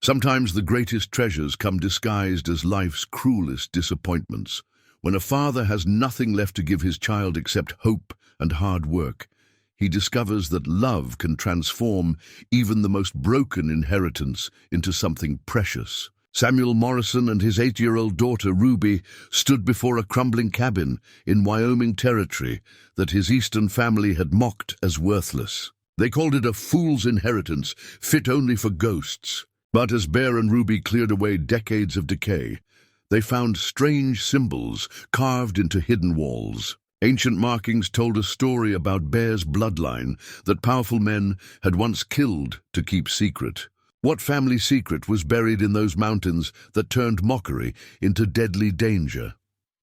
Sometimes the greatest treasures come disguised as life's cruelest disappointments. When a father has nothing left to give his child except hope and hard work, he discovers that love can transform even the most broken inheritance into something precious. Samuel Morrison and his 8-year-old daughter Ruby stood before a crumbling cabin in Wyoming Territory that his Eastern family had mocked as worthless. They called it a fool's inheritance, fit only for ghosts. But as Bear and Ruby cleared away decades of decay, they found strange symbols carved into hidden walls. Ancient markings told a story about Bear's bloodline that powerful men had once killed to keep secret. What family secret was buried in those mountains that turned mockery into deadly danger?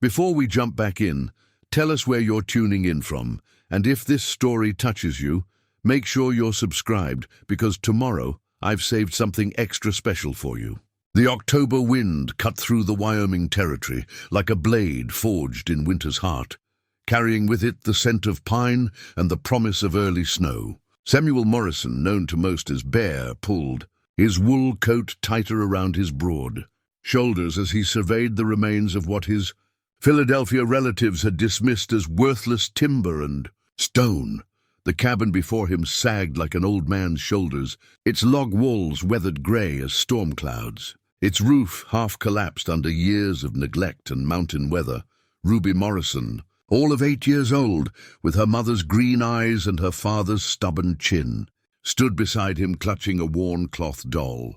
Before we jump back in, tell us where you're tuning in from, and if this story touches you, make sure you're subscribed, because tomorrow I've saved something extra special for you. The October wind cut through the Wyoming Territory like a blade forged in winter's heart, carrying with it the scent of pine and the promise of early snow. Samuel Morrison, known to most as Bear, pulled his wool coat tighter around his broad shoulders as he surveyed the remains of what his Philadelphia relatives had dismissed as worthless timber and stone. The cabin before him sagged like an old man's shoulders, its log walls weathered gray as storm clouds. Its roof half collapsed under years of neglect and mountain weather. Ruby Morrison, all of 8 years old, with her mother's green eyes and her father's stubborn chin, stood beside him clutching a worn cloth doll.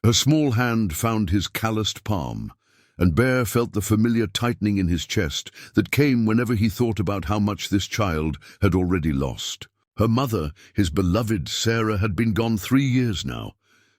Her small hand found his calloused palm, and Bear felt the familiar tightening in his chest that came whenever he thought about how much this child had already lost. Her mother, his beloved Sarah, had been gone 3 years now,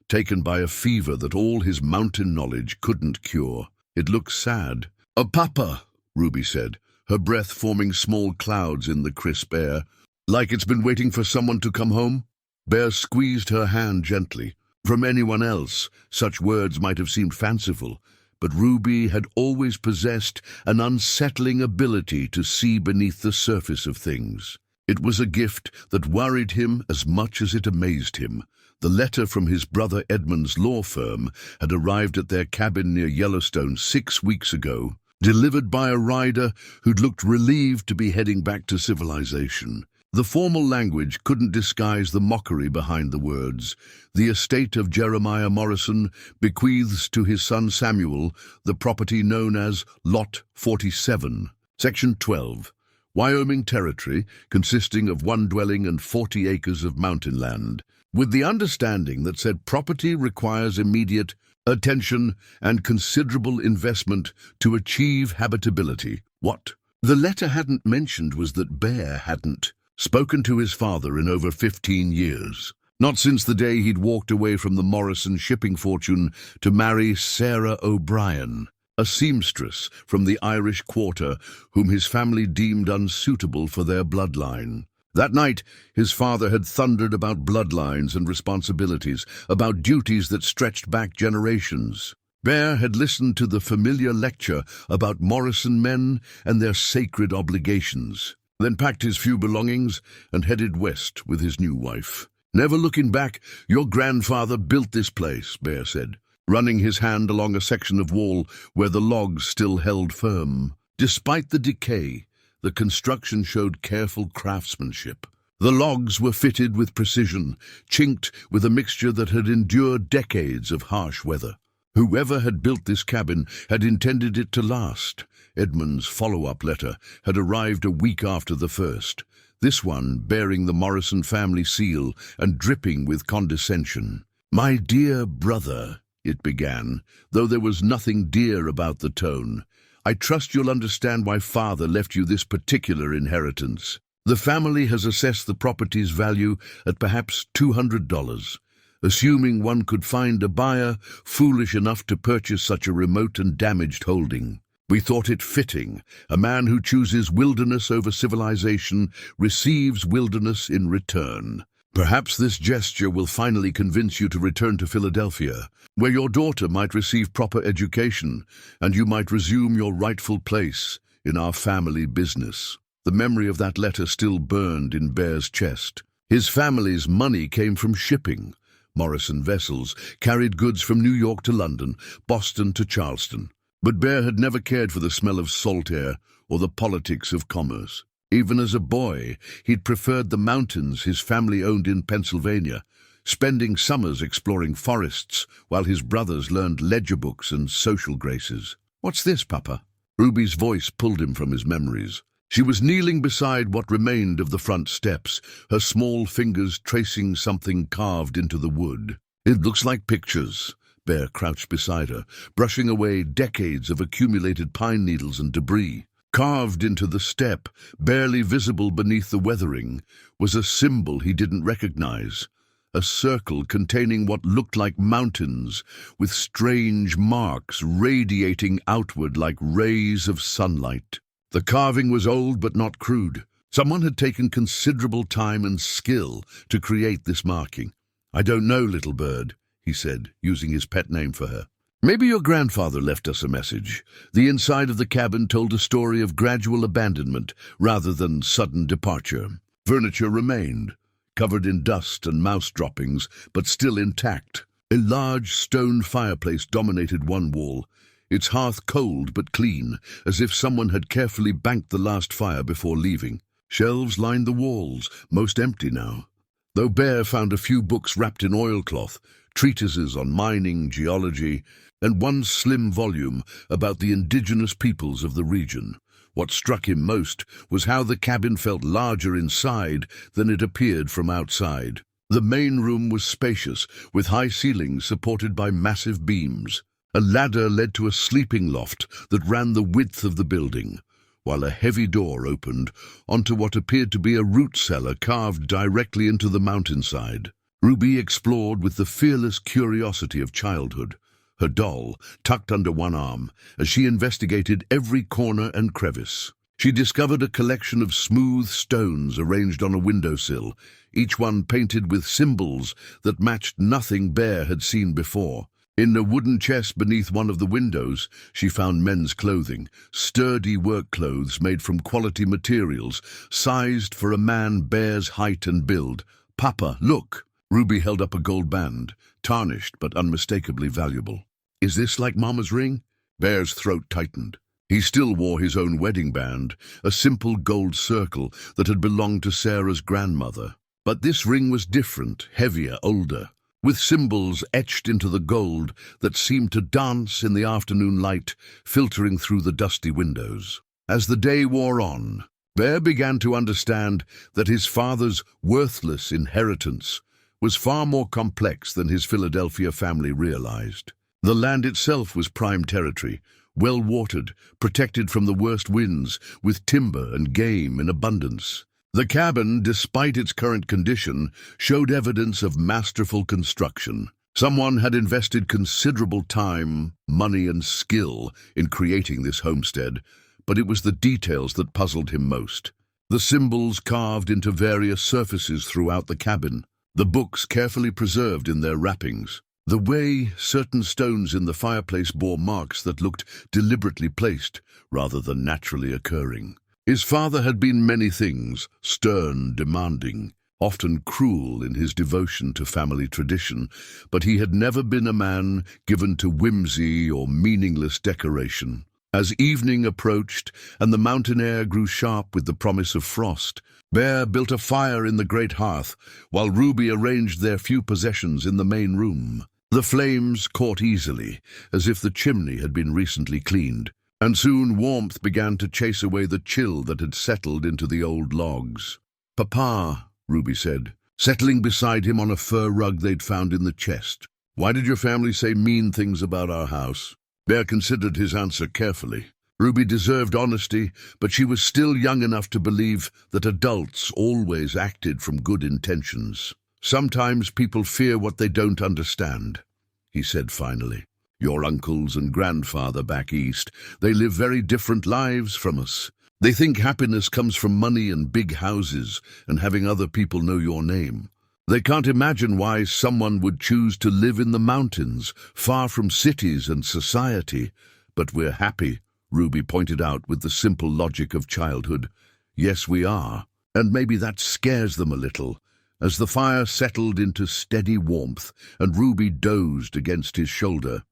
taken by a fever that all his mountain knowledge couldn't cure. It looked sad. "Oh, Papa," Ruby said, her breath forming small clouds in the crisp air. "Like it's been waiting for someone to come home?" Bear squeezed her hand gently. From anyone else, such words might have seemed fanciful, but Ruby had always possessed an unsettling ability to see beneath the surface of things. It was a gift that worried him as much as it amazed him. The letter from his brother Edmund's law firm had arrived at their cabin near Yellowstone 6 weeks ago, delivered by a rider who'd looked relieved to be heading back to civilization. The formal language couldn't disguise the mockery behind the words. The estate of Jeremiah Morrison bequeaths to his son Samuel the property known as Lot 47, Section 12, Wyoming Territory, consisting of 1 dwelling and 40 acres of mountain land, with the understanding that said property requires immediate attention and considerable investment to achieve habitability. What the letter hadn't mentioned was that Bear hadn't spoken to his father in over 15 years. Not since the day he'd walked away from the Morrison shipping fortune to marry Sarah O'Brien, a seamstress from the Irish Quarter whom his family deemed unsuitable for their bloodline. That night, his father had thundered about bloodlines and responsibilities, about duties that stretched back generations. Bear had listened to the familiar lecture about Morrison men and their sacred obligations, then packed his few belongings and headed west with his new wife. "Never looking back, your grandfather built this place," Bear said, running his hand along a section of wall where the logs still held firm. Despite the decay, the construction showed careful craftsmanship. The logs were fitted with precision, chinked with a mixture that had endured decades of harsh weather. Whoever had built this cabin had intended it to last. Edmund's follow-up letter had arrived a week after the first, this one bearing the Morrison family seal and dripping with condescension. "My dear brother," it began, though there was nothing dear about the tone, "I trust you'll understand why Father left you this particular inheritance. The family has assessed the property's value at perhaps $200. Assuming one could find a buyer foolish enough to purchase such a remote and damaged holding. We thought it fitting. A man who chooses wilderness over civilization receives wilderness in return. Perhaps this gesture will finally convince you to return to Philadelphia, where your daughter might receive proper education, and you might resume your rightful place in our family business." The memory of that letter still burned in Bear's chest. His family's money came from shipping. Morrison vessels carried goods from New York to London, Boston to Charleston. But Bear had never cared for the smell of salt air or the politics of commerce. Even as a boy, he'd preferred the mountains his family owned in Pennsylvania, spending summers exploring forests while his brothers learned ledger books and social graces. "What's this, Papa?" Ruby's voice pulled him from his memories. She was kneeling beside what remained of the front steps, her small fingers tracing something carved into the wood. "It looks like pictures." Bear crouched beside her, brushing away decades of accumulated pine needles and debris. Carved into the step, barely visible beneath the weathering, was a symbol he didn't recognize. A circle containing what looked like mountains, with strange marks radiating outward like rays of sunlight. The carving was old but not crude. Someone had taken considerable time and skill to create this marking. "I don't know, little bird," he said, using his pet name for her. "Maybe your grandfather left us a message." The inside of the cabin told a story of gradual abandonment rather than sudden departure. Furniture remained, covered in dust and mouse droppings, but still intact. A large stone fireplace dominated one wall, its hearth cold but clean, as if someone had carefully banked the last fire before leaving. Shelves lined the walls, most empty now, though Bear found a few books wrapped in oilcloth, treatises on mining, geology, and one slim volume about the indigenous peoples of the region. What struck him most was how the cabin felt larger inside than it appeared from outside. The main room was spacious, with high ceilings supported by massive beams. A ladder led to a sleeping loft that ran the width of the building, while a heavy door opened onto what appeared to be a root cellar carved directly into the mountainside. Ruby explored with the fearless curiosity of childhood, her doll tucked under one arm, as she investigated every corner and crevice. She discovered a collection of smooth stones arranged on a windowsill, each one painted with symbols that matched nothing Bear had seen before. In a wooden chest beneath one of the windows, she found men's clothing, sturdy work clothes made from quality materials, sized for a man Bear's height and build. "Papa, look!" Ruby held up a gold band, tarnished but unmistakably valuable. "Is this like Mama's ring?" Bear's throat tightened. He still wore his own wedding band, a simple gold circle that had belonged to Sarah's grandmother. But this ring was different, heavier, older, with symbols etched into the gold that seemed to dance in the afternoon light filtering through the dusty windows. As the day wore on, Bear began to understand that his father's worthless inheritance was far more complex than his Philadelphia family realized. The land itself was prime territory, well-watered, protected from the worst winds, with timber and game in abundance. The cabin, despite its current condition, showed evidence of masterful construction. Someone had invested considerable time, money, and skill in creating this homestead, but it was the details that puzzled him most. The symbols carved into various surfaces throughout the cabin, the books carefully preserved in their wrappings, the way certain stones in the fireplace bore marks that looked deliberately placed rather than naturally occurring. His father had been many things: stern, demanding, often cruel in his devotion to family tradition, but he had never been a man given to whimsy or meaningless decoration. As evening approached and the mountain air grew sharp with the promise of frost, Bear built a fire in the great hearth, while Ruby arranged their few possessions in the main room. The flames caught easily, as if the chimney had been recently cleaned, and soon warmth began to chase away the chill that had settled into the old logs. "Papa," Ruby said, settling beside him on a fur rug they'd found in the chest, "why did your family say mean things about our house?" Bear considered his answer carefully. Ruby deserved honesty, but she was still young enough to believe that adults always acted from good intentions. "Sometimes people fear what they don't understand," he said finally. "Your uncles and grandfather back east, they live very different lives from us. They think happiness comes from money and big houses and having other people know your name. They can't imagine why someone would choose to live in the mountains, far from cities and society. But we're happy," Ruby pointed out with the simple logic of childhood. "Yes, we are. And maybe that scares them a little. As the fire settled into steady warmth and Ruby dozed against his shoulder,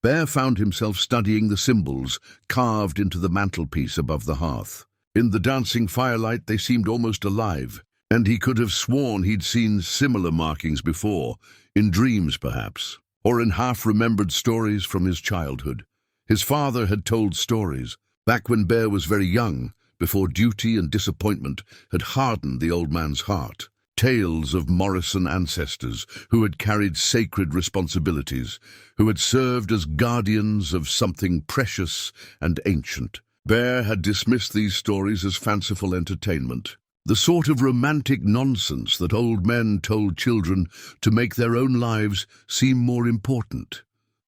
Bear found himself studying the symbols carved into the mantelpiece above the hearth. In the dancing firelight they seemed almost alive, and he could have sworn he'd seen similar markings before, in dreams perhaps, or in half-remembered stories from his childhood. His father had told stories, back when Bear was very young, before duty and disappointment had hardened the old man's heart. Tales of Morrison ancestors who had carried sacred responsibilities, who had served as guardians of something precious and ancient. Bear had dismissed these stories as fanciful entertainment, the sort of romantic nonsense that old men told children to make their own lives seem more important.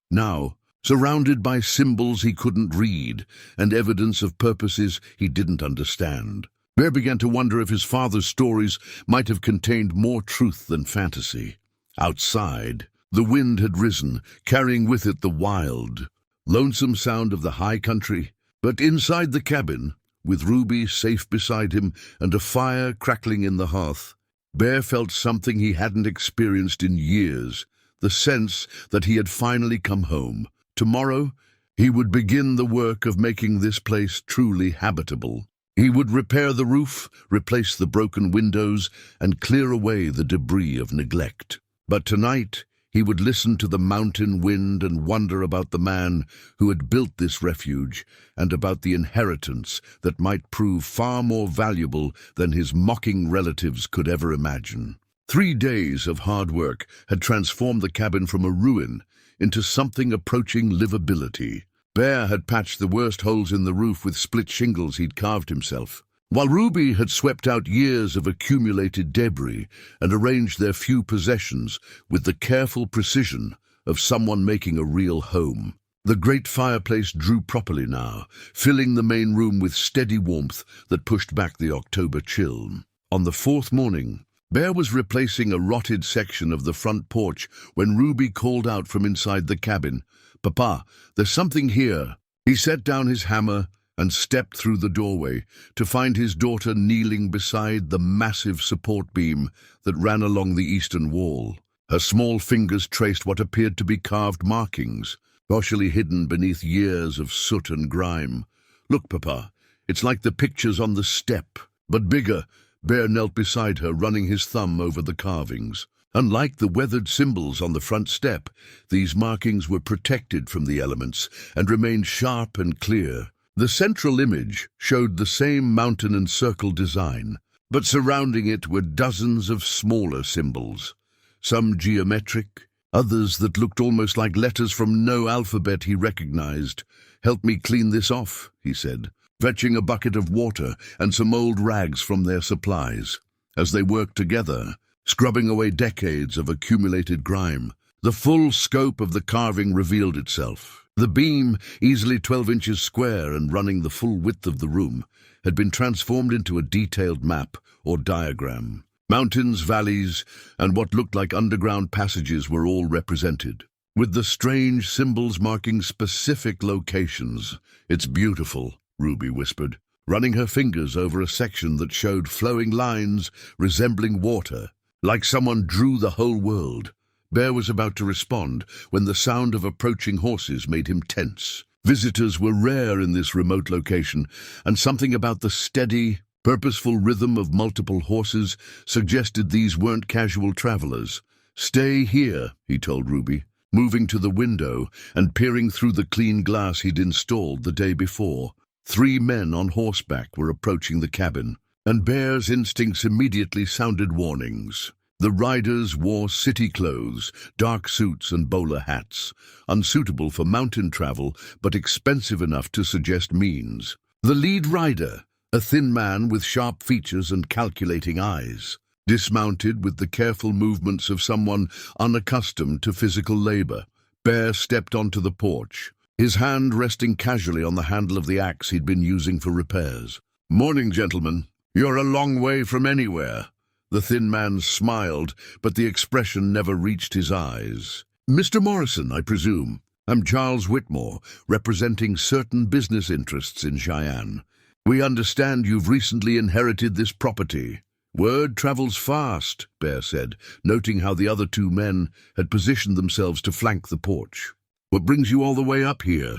Now, surrounded by symbols he couldn't read and evidence of purposes he didn't understand, Bear began to wonder if his father's stories might have contained more truth than fantasy. Outside, the wind had risen, carrying with it the wild, lonesome sound of the high country. But inside the cabin, with Ruby safe beside him and a fire crackling in the hearth, Bear felt something he hadn't experienced in years, the sense that he had finally come home. Tomorrow, he would begin the work of making this place truly habitable. He would repair the roof, replace the broken windows, and clear away the debris of neglect. But tonight, he would listen to the mountain wind and wonder about the man who had built this refuge and about the inheritance that might prove far more valuable than his mocking relatives could ever imagine. 3 days of hard work had transformed the cabin from a ruin into something approaching livability. Bear had patched the worst holes in the roof with split shingles he'd carved himself, while Ruby had swept out years of accumulated debris and arranged their few possessions with the careful precision of someone making a real home. The great fireplace drew properly now, filling the main room with steady warmth that pushed back the October chill. On the 4th morning, Bear was replacing a rotted section of the front porch when Ruby called out from inside the cabin, "Papa, there's something here." He set down his hammer and stepped through the doorway to find his daughter kneeling beside the massive support beam that ran along the eastern wall. Her small fingers traced what appeared to be carved markings, partially hidden beneath years of soot and grime. "Look, Papa, it's like the pictures on the step, but bigger." Bear knelt beside her, running his thumb over the carvings. Unlike the weathered symbols on the front step, these markings were protected from the elements and remained sharp and clear. The central image showed the same mountain and circle design, but surrounding it were dozens of smaller symbols, some geometric, others that looked almost like letters from no alphabet he recognized. "Help me clean this off," he said, fetching a bucket of water and some old rags from their supplies. As they worked together, scrubbing away decades of accumulated grime, the full scope of the carving revealed itself. The beam, easily 12 inches square and running the full width of the room, had been transformed into a detailed map or diagram. Mountains, valleys, and what looked like underground passages were all represented, with the strange symbols marking specific locations. "It's beautiful," Ruby whispered, running her fingers over a section that showed flowing lines resembling water, like someone drew the whole world. Bear was about to respond when the sound of approaching horses made him tense. Visitors were rare in this remote location, and something about the steady, purposeful rhythm of multiple horses suggested these weren't casual travelers. "Stay here," he told Ruby, moving to the window and peering through the clean glass he'd installed the day before. 3 men on horseback were approaching the cabin, and Bear's instincts immediately sounded warnings. The riders wore city clothes, dark suits and bowler hats, unsuitable for mountain travel but expensive enough to suggest means. The lead rider, a thin man with sharp features and calculating eyes, dismounted with the careful movements of someone unaccustomed to physical labor. Bear stepped onto the porch, his hand resting casually on the handle of the axe he'd been using for repairs. "Morning, gentlemen. You're a long way from anywhere." The thin man smiled, but the expression never reached his eyes. "Mr. Morrison, I presume. I'm Charles Whitmore, representing certain business interests in Cheyenne. We understand you've recently inherited this property. Word travels fast, Bear said, noting how the other two men had positioned themselves to flank the porch. What brings you all the way up here?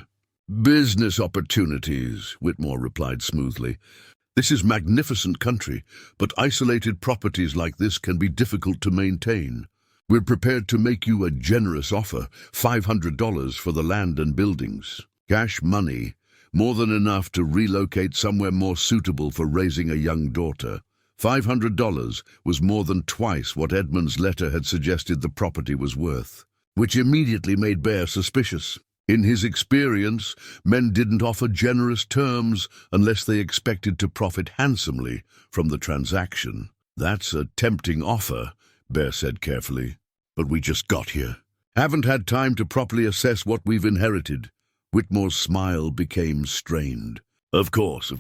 Business opportunities, Whitmore replied smoothly. This is magnificent country, but isolated properties like this can be difficult to maintain. We're prepared to make you a generous offer, $500 for the land and buildings. Cash money, more than enough to relocate somewhere more suitable for raising a young daughter. $500 was more than twice what Edmund's letter had suggested the property was worth, which immediately made Bear suspicious. In his experience, men didn't offer generous terms unless they expected to profit handsomely from the transaction. That's a tempting offer, Bear said carefully, but we just got here. Haven't had time to properly assess what we've inherited. Whitmore's smile became strained. Of course.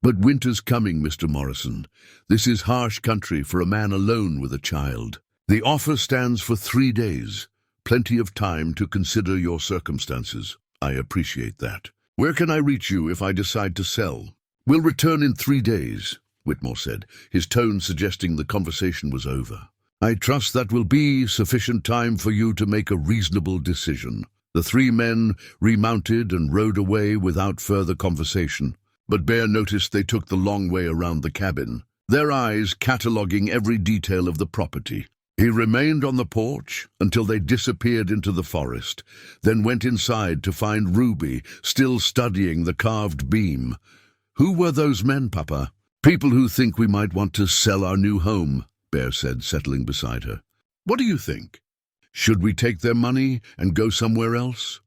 But winter's coming, Mr. Morrison. This is harsh country for a man alone with a child. The offer stands for 3 days. Plenty of time to consider your circumstances. I appreciate that. Where can I reach you if I decide to sell? We'll return in 3 days, Whitmore said, his tone suggesting the conversation was over. I trust that will be sufficient time for you to make a reasonable decision. The 3 men remounted and rode away without further conversation, but Bear noticed they took the long way around the cabin, their eyes cataloguing every detail of the property. He remained on the porch until they disappeared into the forest, then went inside to find Ruby still studying the carved beam. Who were those men, Papa? People who think we might want to sell our new home, Bear said, settling beside her. What do you think? Should we take their money and go somewhere else?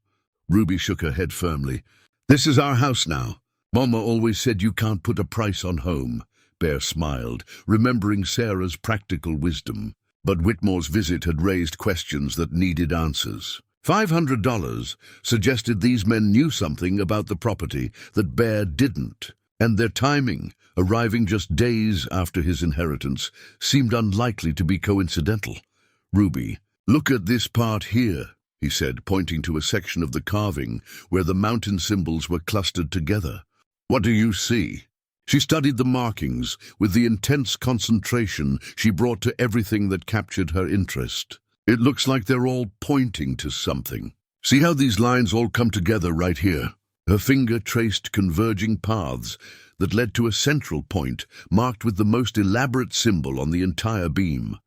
Ruby shook her head firmly. This is our house now. Mama always said you can't put a price on home. Bear smiled, remembering Sarah's practical wisdom. But Whitmore's visit had raised questions that needed answers. $500 suggested these men knew something about the property that Bear didn't, and their timing, arriving just days after his inheritance, seemed unlikely to be coincidental. Ruby, look at this part here, he said, pointing to a section of the carving where the mountain symbols were clustered together. What do you see? She studied the markings with the intense concentration she brought to everything that captured her interest. It looks like they're all pointing to something. See how these lines all come together right here? Her finger traced converging paths that led to a central point marked with the most elaborate symbol on the entire beam.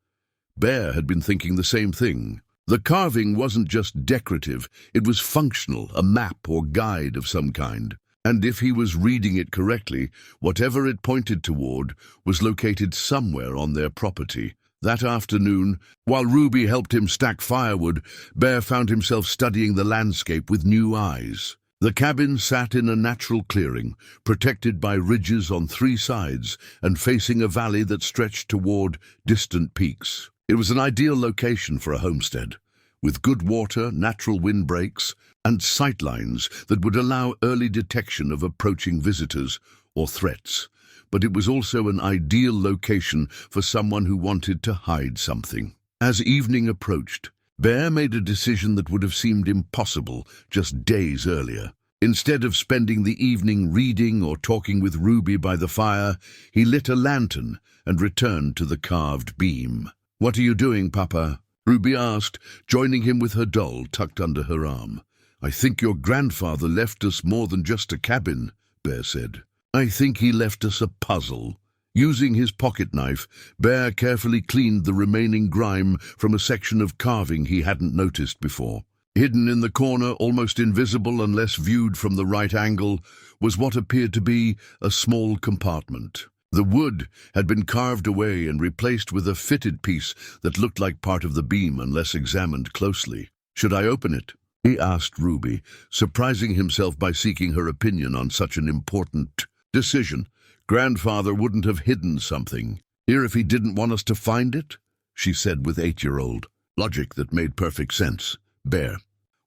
Bear had been thinking the same thing. The carving wasn't just decorative, it was functional, a map or guide of some kind. And if he was reading it correctly, whatever it pointed toward was located somewhere on their property. That afternoon, while Ruby helped him stack firewood, Bear found himself studying the landscape with new eyes. The cabin sat in a natural clearing, protected by ridges on 3 sides and facing a valley that stretched toward distant peaks. It was an ideal location for a homestead, with good water, natural windbreaks, and sightlines that would allow early detection of approaching visitors or threats. But it was also an ideal location for someone who wanted to hide something. As evening approached, Bear made a decision that would have seemed impossible just days earlier. Instead of spending the evening reading or talking with Ruby by the fire, he lit a lantern and returned to the carved beam. What are you doing, Papa? Ruby asked, joining him with her doll tucked under her arm. I think your grandfather left us more than just a cabin, Bear said. I think he left us a puzzle. Using his pocket knife, Bear carefully cleaned the remaining grime from a section of carving he hadn't noticed before. Hidden in the corner, almost invisible unless viewed from the right angle, was what appeared to be a small compartment. The wood had been carved away and replaced with a fitted piece that looked like part of the beam unless examined closely. Should I open it? He asked Ruby, surprising himself by seeking her opinion on such an important decision. Grandfather wouldn't have hidden something here if he didn't want us to find it, she said with 8-year-old logic that made perfect sense. Bear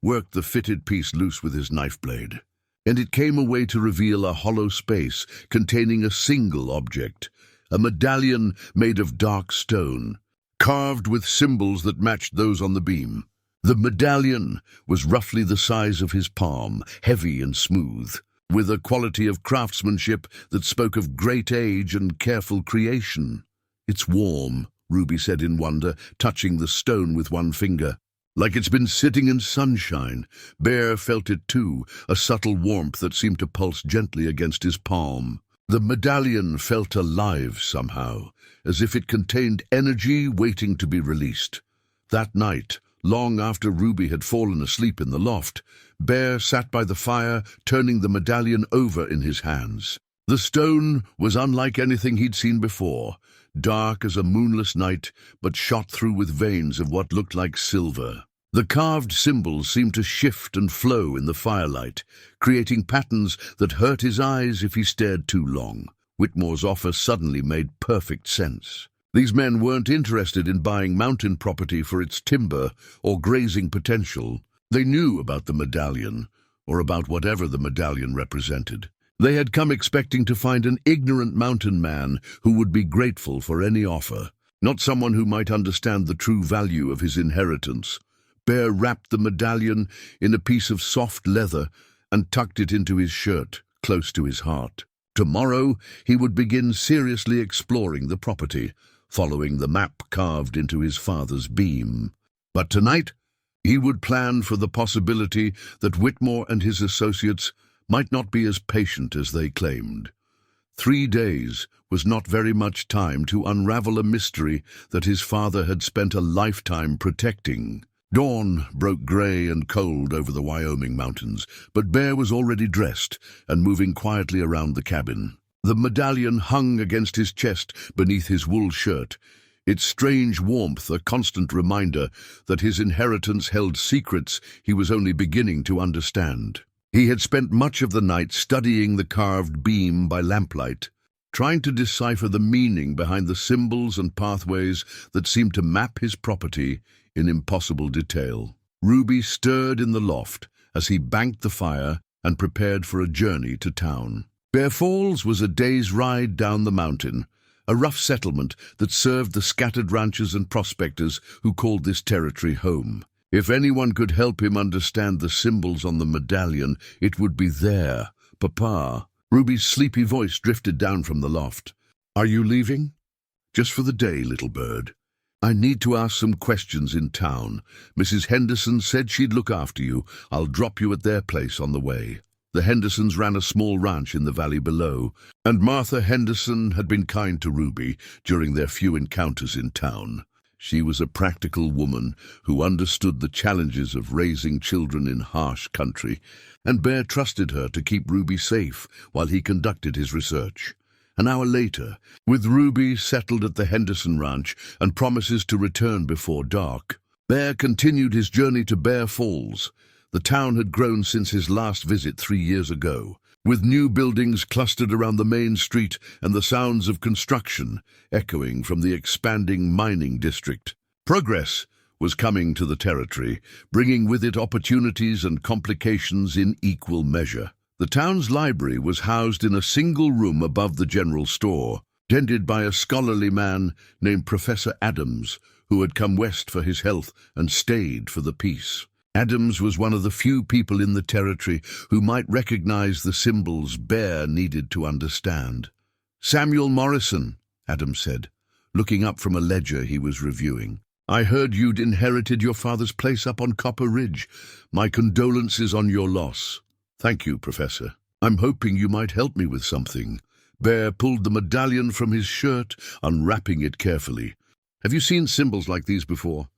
worked the fitted piece loose with his knife blade, and it came away to reveal a hollow space containing a single object, a medallion made of dark stone, carved with symbols that matched those on the beam. The medallion was roughly the size of his palm, heavy and smooth, with a quality of craftsmanship that spoke of great age and careful creation. "It's warm," Ruby said in wonder, touching the stone with one finger. "Like it's been sitting in sunshine." Bear felt it too, a subtle warmth that seemed to pulse gently against his palm. The medallion felt alive somehow, as if it contained energy waiting to be released. That night, long after Ruby had fallen asleep in the loft, Bear sat by the fire, turning the medallion over in his hands. The stone was unlike anything he'd seen before, dark as a moonless night, but shot through with veins of what looked like silver. The carved symbols seemed to shift and flow in the firelight, creating patterns that hurt his eyes if he stared too long. Whitmore's offer suddenly made perfect sense. These men weren't interested in buying mountain property for its timber or grazing potential. They knew about the medallion, or about whatever the medallion represented. They had come expecting to find an ignorant mountain man who would be grateful for any offer, not someone who might understand the true value of his inheritance. Bear wrapped the medallion in a piece of soft leather and tucked it into his shirt, close to his heart. Tomorrow he would begin seriously exploring the property, following the map carved into his father's beam. But tonight he would plan for the possibility that Whitmore and his associates might not be as patient as they claimed. 3 days was not very much time to unravel a mystery that his father had spent a lifetime protecting. Dawn broke grey and cold over the Wyoming mountains, but Bear was already dressed and moving quietly around the cabin. The medallion hung against his chest beneath his wool shirt, its strange warmth a constant reminder that his inheritance held secrets he was only beginning to understand. He had spent much of the night studying the carved beam by lamplight, trying to decipher the meaning behind the symbols and pathways that seemed to map his property in impossible detail. Ruby stirred in the loft as he banked the fire and prepared for a journey to town. Bear Falls was a day's ride down the mountain, a rough settlement that served the scattered ranchers and prospectors who called this territory home. If anyone could help him understand the symbols on the medallion, it would be there, Papa. Ruby's sleepy voice drifted down from the loft. "Are you leaving?" "Just for the day, little bird. I need to ask some questions in town. Mrs. Henderson said she'd look after you. I'll drop you at their place on the way." The Hendersons ran a small ranch in the valley below, and Martha Henderson had been kind to Ruby during their few encounters in town. She was a practical woman who understood the challenges of raising children in harsh country, and Bear trusted her to keep Ruby safe while he conducted his research. An hour later, with Ruby settled at the Henderson ranch and promises to return before dark, Bear continued his journey to Bear Falls. The town had grown since his last visit 3 years ago, with new buildings clustered around the main street and the sounds of construction echoing from the expanding mining district. Progress was coming to the territory, bringing with it opportunities and complications in equal measure. The town's library was housed in a single room above the general store, tended by a scholarly man named Professor Adams, who had come west for his health and stayed for the peace. Adams was one of the few people in the territory who might recognize the symbols Bear needed to understand. "Samuel Morrison," Adams said, looking up from a ledger he was reviewing. "I heard you'd inherited your father's place up on Copper Ridge. My condolences on your loss." "Thank you, Professor. I'm hoping you might help me with something." Bear pulled the medallion from his shirt, unwrapping it carefully. "Have you seen symbols like these before?"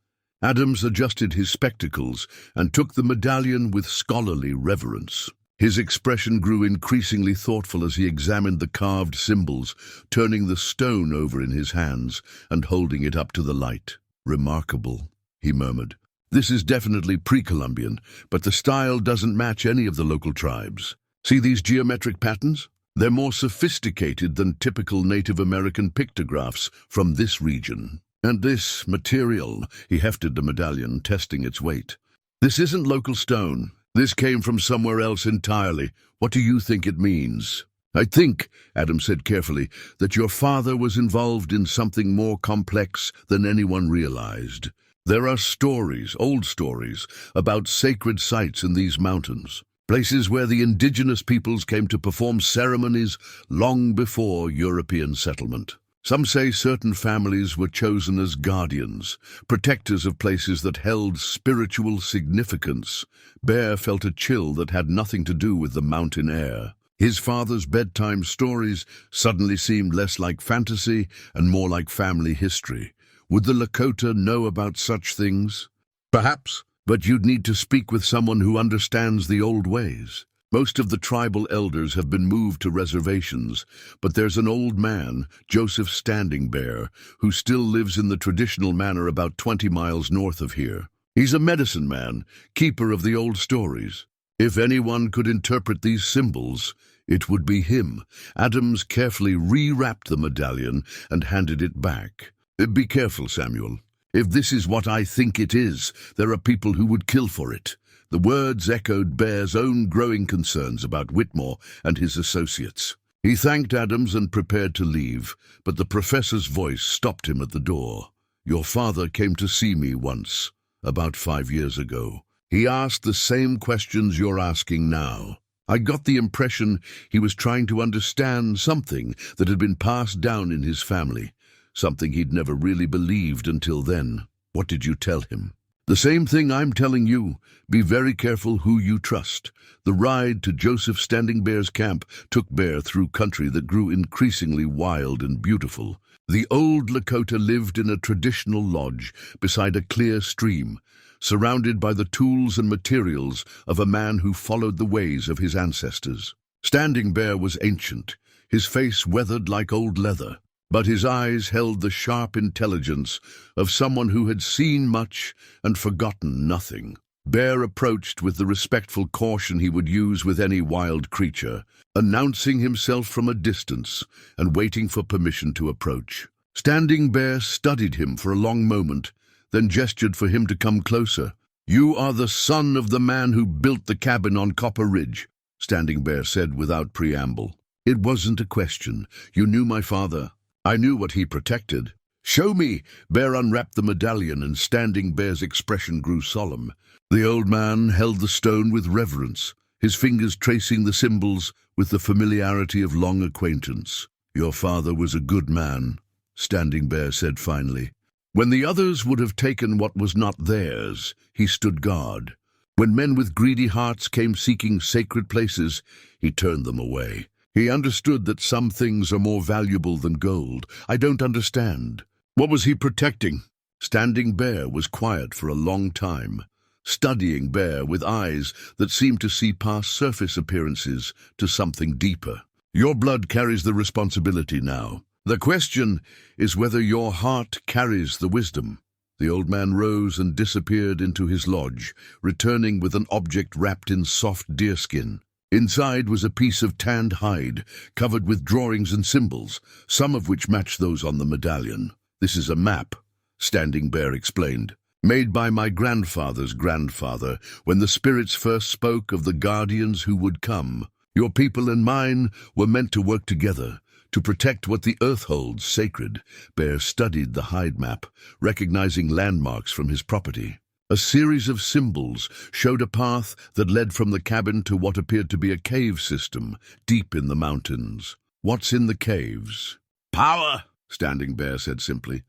Adams adjusted his spectacles and took the medallion with scholarly reverence. His expression grew increasingly thoughtful as he examined the carved symbols, turning the stone over in his hands and holding it up to the light. "Remarkable," he murmured. "This is definitely pre-Columbian, but the style doesn't match any of the local tribes. See these geometric patterns? They're more sophisticated than typical Native American pictographs from this region. And this material," he hefted the medallion, testing its weight. "This isn't local stone. This came from somewhere else entirely. What do you think it means?" "I think," Adam said carefully, "that your father was involved in something more complex than anyone realized. There are stories, old stories, about sacred sites in these mountains, places where the indigenous peoples came to perform ceremonies long before European settlement. Some say certain families were chosen as guardians, protectors of places that held spiritual significance. Bear felt a chill that had nothing to do with the mountain air. His father's bedtime stories suddenly seemed less like fantasy and more like family history. Would the Lakota know about such things? Perhaps, but you'd need to speak with someone who understands the old ways. Most of the tribal elders have been moved to reservations, but there's an old man, Joseph Standing Bear, who still lives in the traditional manor about 20 miles north of here. He's a medicine man, keeper of the old stories. If anyone could interpret these symbols, it would be him. Adams carefully rewrapped the medallion and handed it back. Be careful, Samuel. If this is what I think it is, there are people who would kill for it. The words echoed Bear's own growing concerns about Whitmore and his associates. He thanked Adams and prepared to leave, but the professor's voice stopped him at the door. Your father came to see me once, about 5 years ago. He asked the same questions you're asking now. I got the impression he was trying to understand something that had been passed down in his family, something he'd never really believed until then. What did you tell him? The same thing I'm telling you. Be very careful who you trust. The ride to Joseph Standing Bear's camp took Bear through country that grew increasingly wild and beautiful. The old Lakota lived in a traditional lodge beside a clear stream, surrounded by the tools and materials of a man who followed the ways of his ancestors. Standing Bear was ancient, his face weathered like old leather, but his eyes held the sharp intelligence of someone who had seen much and forgotten nothing. Bear approached with the respectful caution he would use with any wild creature, announcing himself from a distance and waiting for permission to approach. Standing Bear studied him for a long moment, then gestured for him to come closer. You are the son of the man who built the cabin on Copper Ridge, Standing Bear said without preamble. It wasn't a question. You knew my father. I knew what he protected. Show me! Bear unwrapped the medallion, and Standing Bear's expression grew solemn. The old man held the stone with reverence, his fingers tracing the symbols with the familiarity of long acquaintance. Your father was a good man, Standing Bear said finally. When the others would have taken what was not theirs, he stood guard. When men with greedy hearts came seeking sacred places, he turned them away. He understood that some things are more valuable than gold. I don't understand. What was he protecting? Standing Bear was quiet for a long time, studying Bear with eyes that seemed to see past surface appearances to something deeper. Your blood carries the responsibility now. The question is whether your heart carries the wisdom. The old man rose and disappeared into his lodge, returning with an object wrapped in soft deerskin. Inside was a piece of tanned hide, covered with drawings and symbols, some of which matched those on the medallion. This is a map, Standing Bear explained, made by my grandfather's grandfather when the spirits first spoke of the guardians who would come. Your people and mine were meant to work together, to protect what the earth holds sacred. Bear studied the hide map, recognizing landmarks from his property. A series of symbols showed a path that led from the cabin to what appeared to be a cave system deep in the mountains. What's in the caves? Power, Standing Bear said simply.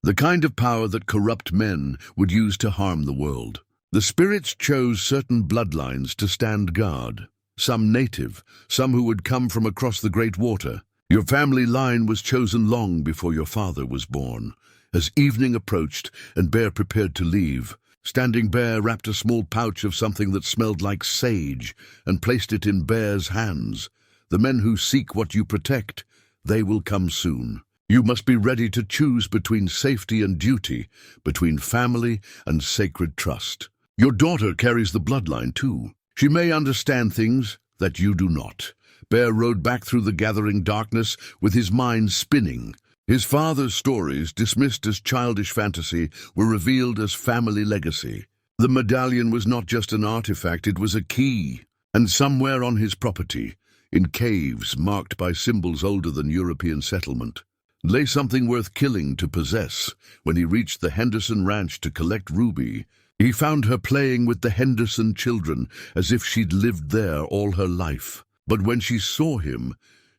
The kind of power that corrupt men would use to harm the world. The spirits chose certain bloodlines to stand guard. Some native, some who would come from across the great water. Your family line was chosen long before your father was born. As evening approached and Bear prepared to leave, Standing Bear wrapped a small pouch of something that smelled like sage and placed it in Bear's hands. The men who seek what you protect, they will come soon. You must be ready to choose between safety and duty, between family and sacred trust. Your daughter carries the bloodline too. She may understand things that you do not. Bear rode back through the gathering darkness with his mind spinning. His father's stories, dismissed as childish fantasy, were revealed as family legacy. The medallion was not just an artifact, it was a key. And somewhere on his property, in caves marked by symbols older than European settlement, lay something worth killing to possess. When he reached the Henderson ranch to collect Ruby, he found her playing with the Henderson children as if she'd lived there all her life. But when she saw him,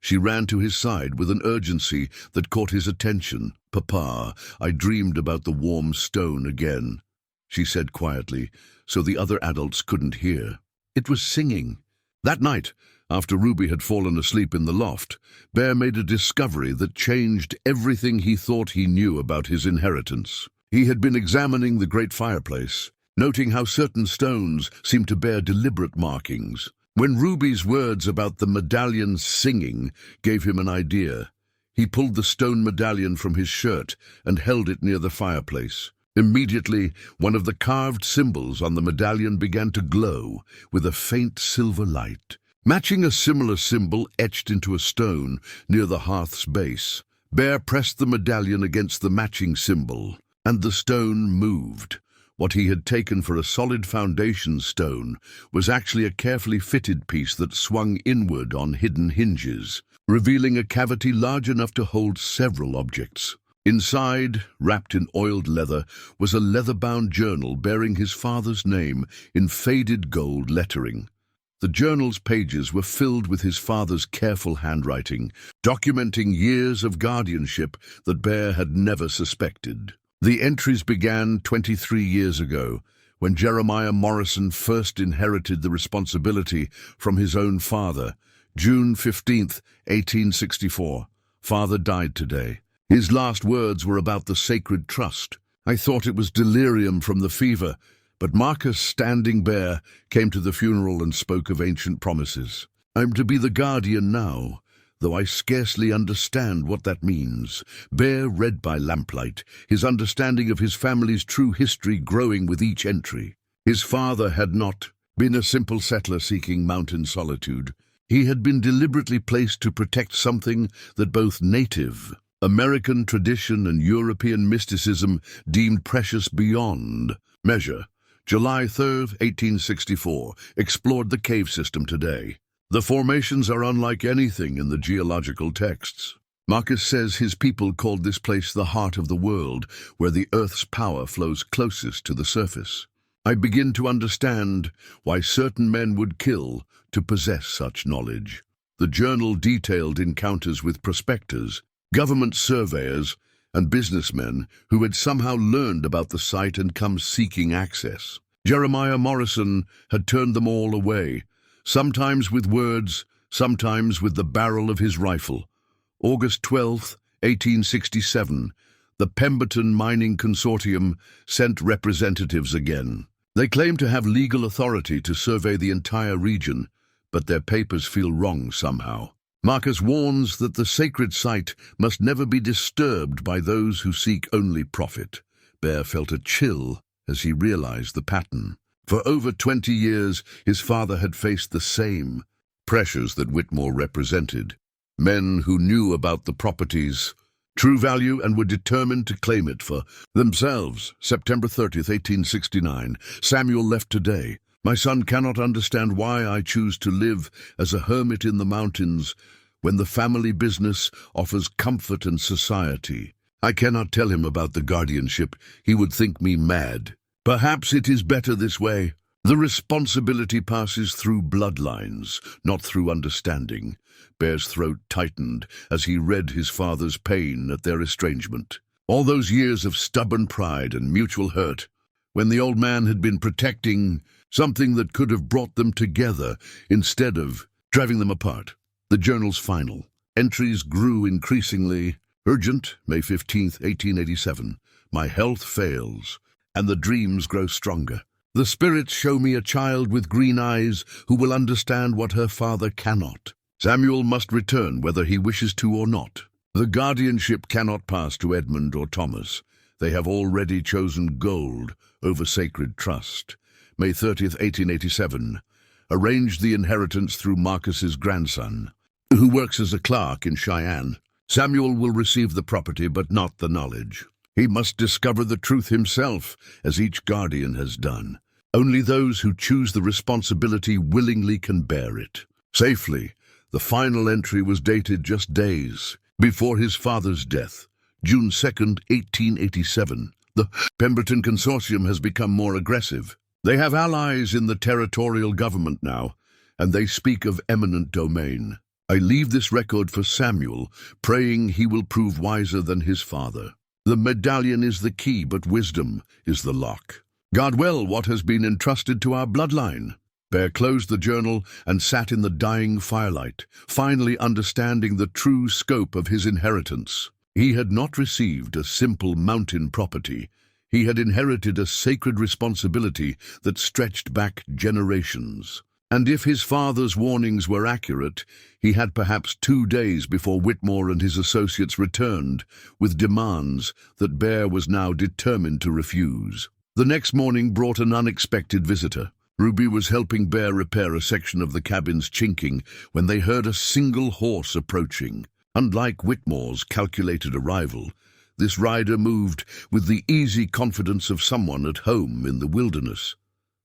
She ran to his side with an urgency that caught his attention. "Papa, I dreamed about the warm stone again," she said quietly, so the other adults couldn't hear. It was singing. That night, after Ruby had fallen asleep in the loft, Bear made a discovery that changed everything he thought he knew about his inheritance. He had been examining the great fireplace, noting how certain stones seemed to bear deliberate markings. When Ruby's words about the medallion singing gave him an idea, he pulled the stone medallion from his shirt and held it near the fireplace. Immediately, one of the carved symbols on the medallion began to glow with a faint silver light, matching a similar symbol etched into a stone near the hearth's base. Bear pressed the medallion against the matching symbol, and the stone moved. What he had taken for a solid foundation stone was actually a carefully fitted piece that swung inward on hidden hinges, revealing a cavity large enough to hold several objects. Inside, wrapped in oiled leather, was a leather-bound journal bearing his father's name in faded gold lettering. The journal's pages were filled with his father's careful handwriting, documenting years of guardianship that Bear had never suspected. The entries began 23 years ago, when Jeremiah Morrison first inherited the responsibility from his own father. June 15th, 1864. Father died today. His last words were about the sacred trust. I thought it was delirium from the fever, but Marcus, standing Bear, came to the funeral and spoke of ancient promises. I'm to be the guardian now, though I scarcely understand what that means. Bear read by lamplight, his understanding of his family's true history growing with each entry. His father had not been a simple settler seeking mountain solitude. He had been deliberately placed to protect something that both Native American tradition and European mysticism deemed precious beyond measure. July 3rd, 1864, explored the cave system today. The formations are unlike anything in the geological texts. Marcus says his people called this place the heart of the world, where the Earth's power flows closest to the surface. I begin to understand why certain men would kill to possess such knowledge. The journal detailed encounters with prospectors, government surveyors, and businessmen who had somehow learned about the site and come seeking access. Jeremiah Morrison had turned them all away, sometimes with words, sometimes with the barrel of his rifle. August 12th, 1867, the Pemberton Mining Consortium sent representatives again. They claim to have legal authority to survey the entire region, but their papers feel wrong somehow. Marcus warns that the sacred site must never be disturbed by those who seek only profit. Bear felt a chill as he realized the pattern. For over 20 years, his father had faced the same pressures that Whitmore represented. Men who knew about the property's true value and were determined to claim it for themselves. September 30th, 1869. Samuel left today. My son cannot understand why I choose to live as a hermit in the mountains when the family business offers comfort and society. I cannot tell him about the guardianship. He would think me mad. Perhaps it is better this way. The responsibility passes through bloodlines, not through understanding. Bear's throat tightened as he read his father's pain at their estrangement. All those years of stubborn pride and mutual hurt, when the old man had been protecting something that could have brought them together instead of driving them apart. The journal's final entries grew increasingly urgent. May 15th, 1887. My health fails, and the dreams grow stronger. The spirits show me a child with green eyes who will understand what her father cannot. Samuel must return whether he wishes to or not. The guardianship cannot pass to Edmund or Thomas. They have already chosen gold over sacred trust. May 30th, 1887. Arranged the inheritance through Marcus's grandson, who works as a clerk in Cheyenne. Samuel will receive the property but not the knowledge. He must discover the truth himself, as each guardian has done. Only those who choose the responsibility willingly can bear it. Safely, the final entry was dated just days before his father's death, June 2nd, 1887. The Pemberton Consortium has become more aggressive. They have allies in the territorial government now, and they speak of eminent domain. I leave this record for Samuel, praying he will prove wiser than his father. The medallion is the key, but wisdom is the lock. Guard well what has been entrusted to our bloodline." Bear closed the journal and sat in the dying firelight, finally understanding the true scope of his inheritance. He had not received a simple mountain property. He had inherited a sacred responsibility that stretched back generations. And if his father's warnings were accurate, he had perhaps 2 days before Whitmore and his associates returned, with demands that Bear was now determined to refuse. The next morning brought an unexpected visitor. Ruby was helping Bear repair a section of the cabin's chinking when they heard a single horse approaching. Unlike Whitmore's calculated arrival, this rider moved with the easy confidence of someone at home in the wilderness.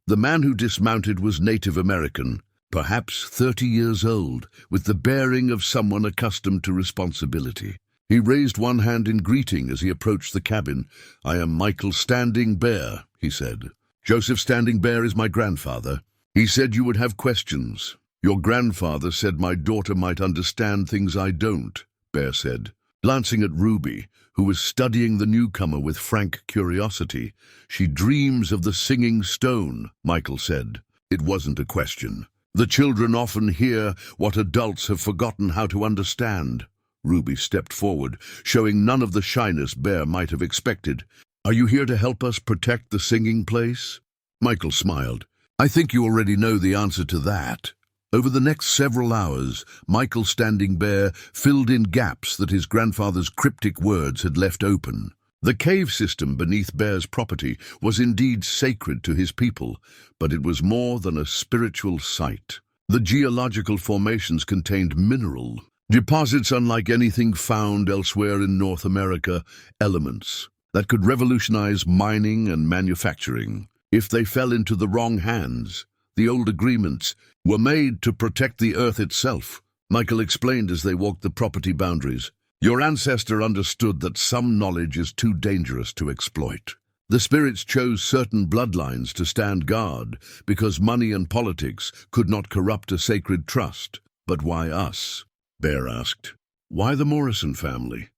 The man who dismounted was Native American, perhaps 30 years old, with the bearing of someone accustomed to responsibility. He raised one hand in greeting as he approached the cabin. "I am Michael Standing Bear," he said. "Joseph Standing Bear is my grandfather. He said you would have questions." "Your grandfather said my daughter might understand things I don't," Bear said. Glancing at Ruby, who was studying the newcomer with frank curiosity. "She dreams of the singing stone," Michael said. It wasn't a question. "The children often hear what adults have forgotten how to understand." Ruby stepped forward, showing none of the shyness Bear might have expected. "Are you here to help us protect the singing place?" Michael smiled. "I think you already know the answer to that." Over the next several hours, Michael Standing Bear filled in gaps that his grandfather's cryptic words had left open. The cave system beneath Bear's property was indeed sacred to his people, but it was more than a spiritual site. The geological formations contained mineral deposits unlike anything found elsewhere in North America, elements that could revolutionize mining and manufacturing if they fell into the wrong hands. The old agreements were made to protect the earth itself, Michael explained as they walked the property boundaries. "Your ancestor understood that some knowledge is too dangerous to exploit. The spirits chose certain bloodlines to stand guard because money and politics could not corrupt a sacred trust. But why us?" Bear asked. "Why the Morrison family?"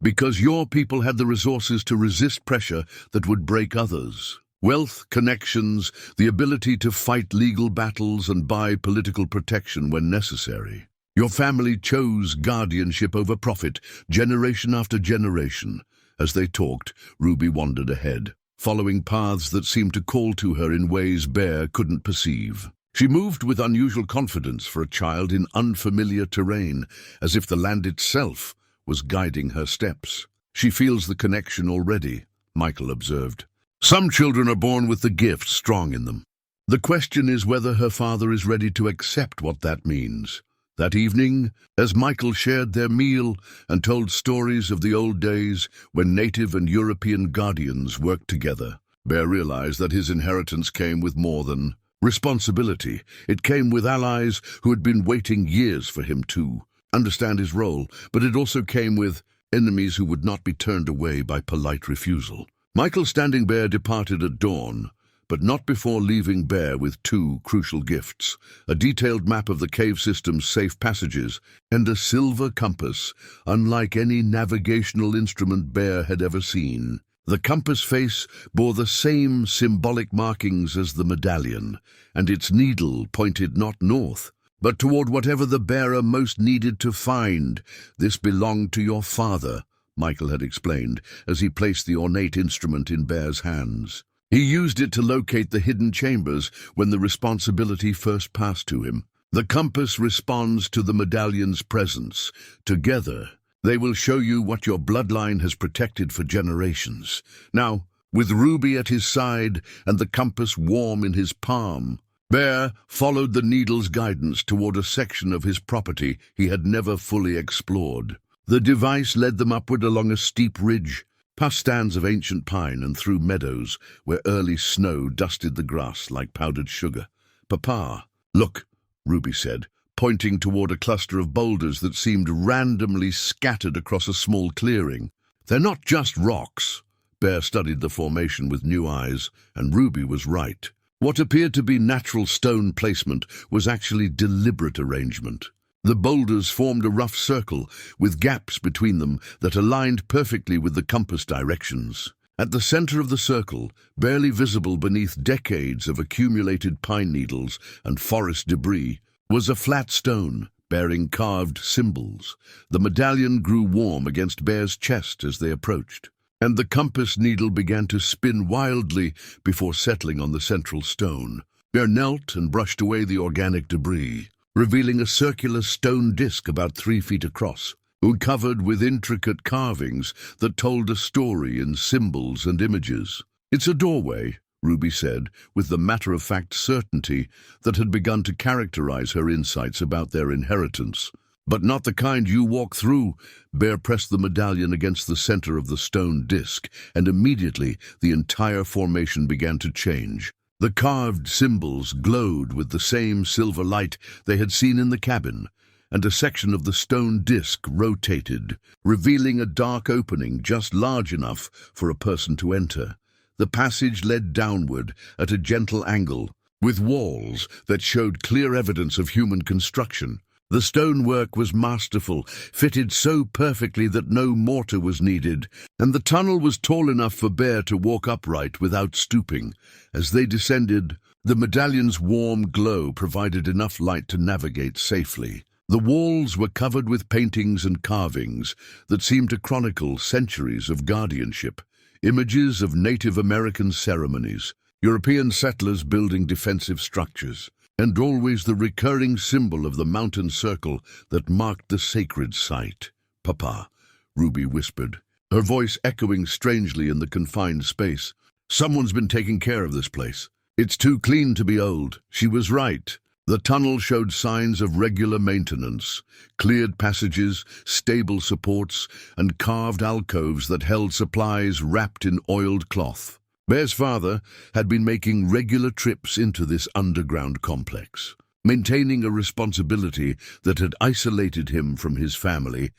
"Because your people had the resources to resist pressure that would break others. Wealth, connections, the ability to fight legal battles and buy political protection when necessary. Your family chose guardianship over profit, generation after generation." As they talked, Ruby wandered ahead, following paths that seemed to call to her in ways Bear couldn't perceive. She moved with unusual confidence for a child in unfamiliar terrain, as if the land itself was guiding her steps. "She feels the connection already," Michael observed. "Some children are born with the gift strong in them. The question is whether her father is ready to accept what that means." That evening, as Michael shared their meal and told stories of the old days when native and European guardians worked together, Bear realized that his inheritance came with more than responsibility. It came with allies who had been waiting years for him to understand his role, but it also came with enemies who would not be turned away by polite refusal. Michael Standing Bear departed at dawn, but not before leaving Bear with 2 crucial gifts: a detailed map of the cave system's safe passages and a silver compass, unlike any navigational instrument Bear had ever seen. The compass face bore the same symbolic markings as the medallion, and its needle pointed not north, but toward whatever the bearer most needed to find. "This belonged to your father," Michael had explained, as he placed the ornate instrument in Bear's hands. He used it to locate the hidden chambers when the responsibility first passed to him. The compass responds to the medallion's presence. Together, they will show you what your bloodline has protected for generations. Now, with Ruby at his side and the compass warm in his palm, Bear followed the needle's guidance toward a section of his property he had never fully explored. The device led them upward along a steep ridge, past stands of ancient pine and through meadows where early snow dusted the grass like powdered sugar. "Papa, look," Ruby said, pointing toward a cluster of boulders that seemed randomly scattered across a small clearing. "They're not just rocks." Bear studied the formation with new eyes, and Ruby was right. What appeared to be natural stone placement was actually deliberate arrangement. The boulders formed a rough circle, with gaps between them that aligned perfectly with the compass directions. At the center of the circle, barely visible beneath decades of accumulated pine needles and forest debris, was a flat stone bearing carved symbols. The medallion grew warm against Bear's chest as they approached, and the compass needle began to spin wildly before settling on the central stone. Bear knelt and brushed away the organic debris, revealing a circular stone disc about 3 feet across, covered with intricate carvings that told a story in symbols and images. "It's a doorway," Ruby said, with the matter-of-fact certainty that had begun to characterize her insights about their inheritance. "But not the kind you walk through." Bear pressed the medallion against the center of the stone disc, and immediately the entire formation began to change. The carved symbols glowed with the same silver light they had seen in the cabin, and a section of the stone disc rotated, revealing a dark opening just large enough for a person to enter. The passage led downward at a gentle angle, with walls that showed clear evidence of human construction. The stonework was masterful, fitted so perfectly that no mortar was needed, and the tunnel was tall enough for Bear to walk upright without stooping. As they descended, the medallion's warm glow provided enough light to navigate safely. The walls were covered with paintings and carvings that seemed to chronicle centuries of guardianship, images of Native American ceremonies, European settlers building defensive structures, and always the recurring symbol of the mountain circle that marked the sacred site. "Papa," Ruby whispered, her voice echoing strangely in the confined space. "Someone's been taking care of this place. It's too clean to be old." She was right. The tunnel showed signs of regular maintenance, cleared passages, stable supports, and carved alcoves that held supplies wrapped in oiled cloth. Bear's father had been making regular trips into this underground complex, maintaining a responsibility that had isolated him from his family,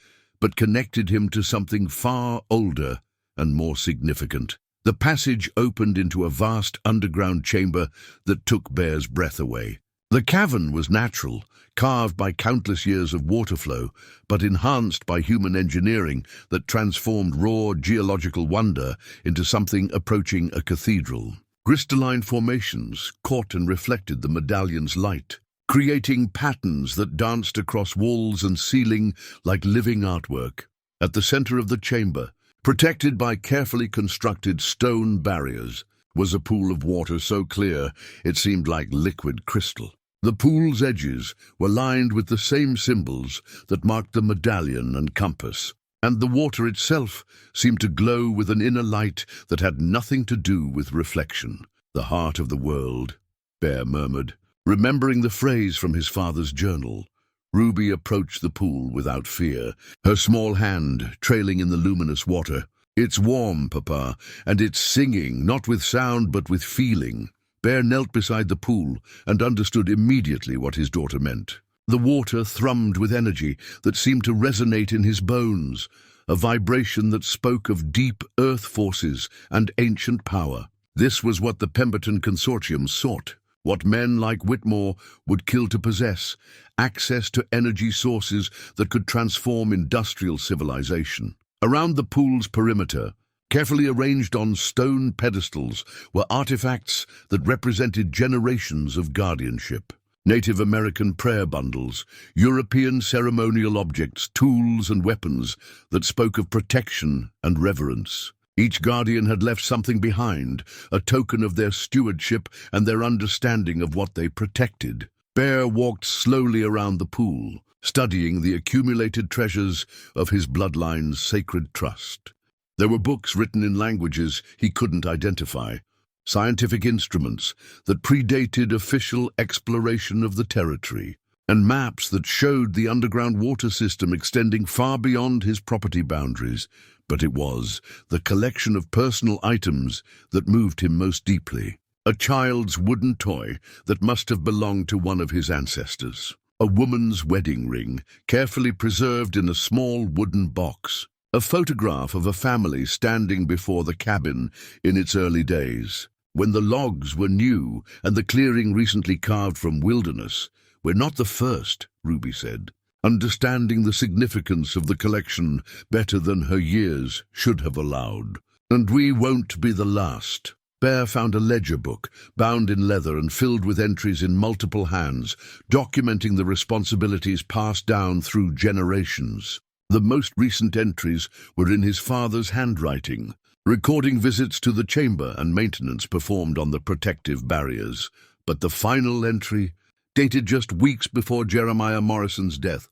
but connected him to something far older and more significant. The passage opened into a vast underground chamber that took Bear's breath away. The cavern was natural, carved by countless years of water flow, but enhanced by human engineering that transformed raw geological wonder into something approaching a cathedral. Crystalline formations caught and reflected the medallion's light, creating patterns that danced across walls and ceiling like living artwork. At the center of the chamber, protected by carefully constructed stone barriers, was a pool of water so clear it seemed like liquid crystal. The pool's edges were lined with the same symbols that marked the medallion and compass, and the water itself seemed to glow with an inner light that had nothing to do with reflection. "The heart of the world," Bear murmured, remembering the phrase from his father's journal. Ruby approached the pool without fear, her small hand trailing in the luminous water. "It's warm, Papa, and it's singing, not with sound but with feeling." Bear knelt beside the pool and understood immediately what his daughter meant. The water thrummed with energy that seemed to resonate in his bones, a vibration that spoke of deep earth forces and ancient power. This was what the Pemberton Consortium sought, what men like Whitmore would kill to possess: access to energy sources that could transform industrial civilization. Around the pool's perimeter, carefully arranged on stone pedestals, were artifacts that represented generations of guardianship. Native American prayer bundles, European ceremonial objects, tools and weapons that spoke of protection and reverence. Each guardian had left something behind, a token of their stewardship and their understanding of what they protected. Bear walked slowly around the pool, studying the accumulated treasures of his bloodline's sacred trust. There were books written in languages he couldn't identify, scientific instruments that predated official exploration of the territory, and maps that showed the underground water system extending far beyond his property boundaries. But it was the collection of personal items that moved him most deeply. A child's wooden toy that must have belonged to one of his ancestors. A woman's wedding ring, carefully preserved in a small wooden box. A photograph of a family standing before the cabin in its early days, when the logs were new and the clearing recently carved from wilderness. "We're not the first," Ruby said. understanding the significance of the collection better than her years should have allowed. And we won't be the last. Bear found a ledger book, bound in leather and filled with entries in multiple hands, documenting the responsibilities passed down through generations. The most recent entries were in his father's handwriting, recording visits to the chamber and maintenance performed on the protective barriers. But the final entry, dated just weeks before Jeremiah Morrison's death,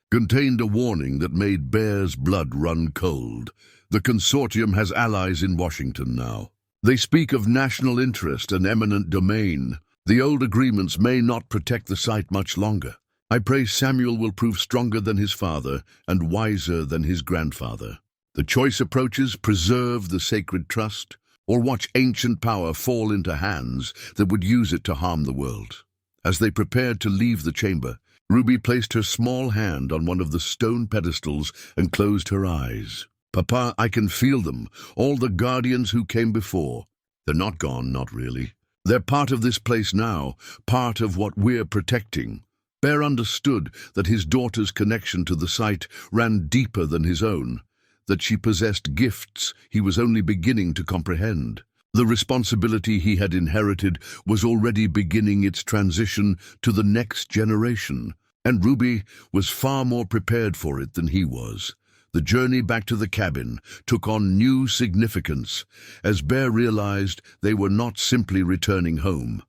contained a warning that made Bear's blood run cold. The consortium has allies in Washington now. They speak of national interest and eminent domain. The old agreements may not protect the site much longer. I pray Samuel will prove stronger than his father and wiser than his grandfather. The choice approaches preserve the sacred trust, or watch ancient power fall into hands that would use it to harm the world. As they prepared to leave the chamber, Ruby placed her small hand on one of the stone pedestals and closed her eyes. Papa, I can feel them, all the guardians who came before. They're not gone, not really. They're part of this place now, part of what we're protecting. Bear understood that his daughter's connection to the site ran deeper than his own, that she possessed gifts he was only beginning to comprehend. The responsibility he had inherited was already beginning its transition to the next generation, and Ruby was far more prepared for it than he was. The journey back to the cabin took on new significance as Bear realized they were not simply returning home.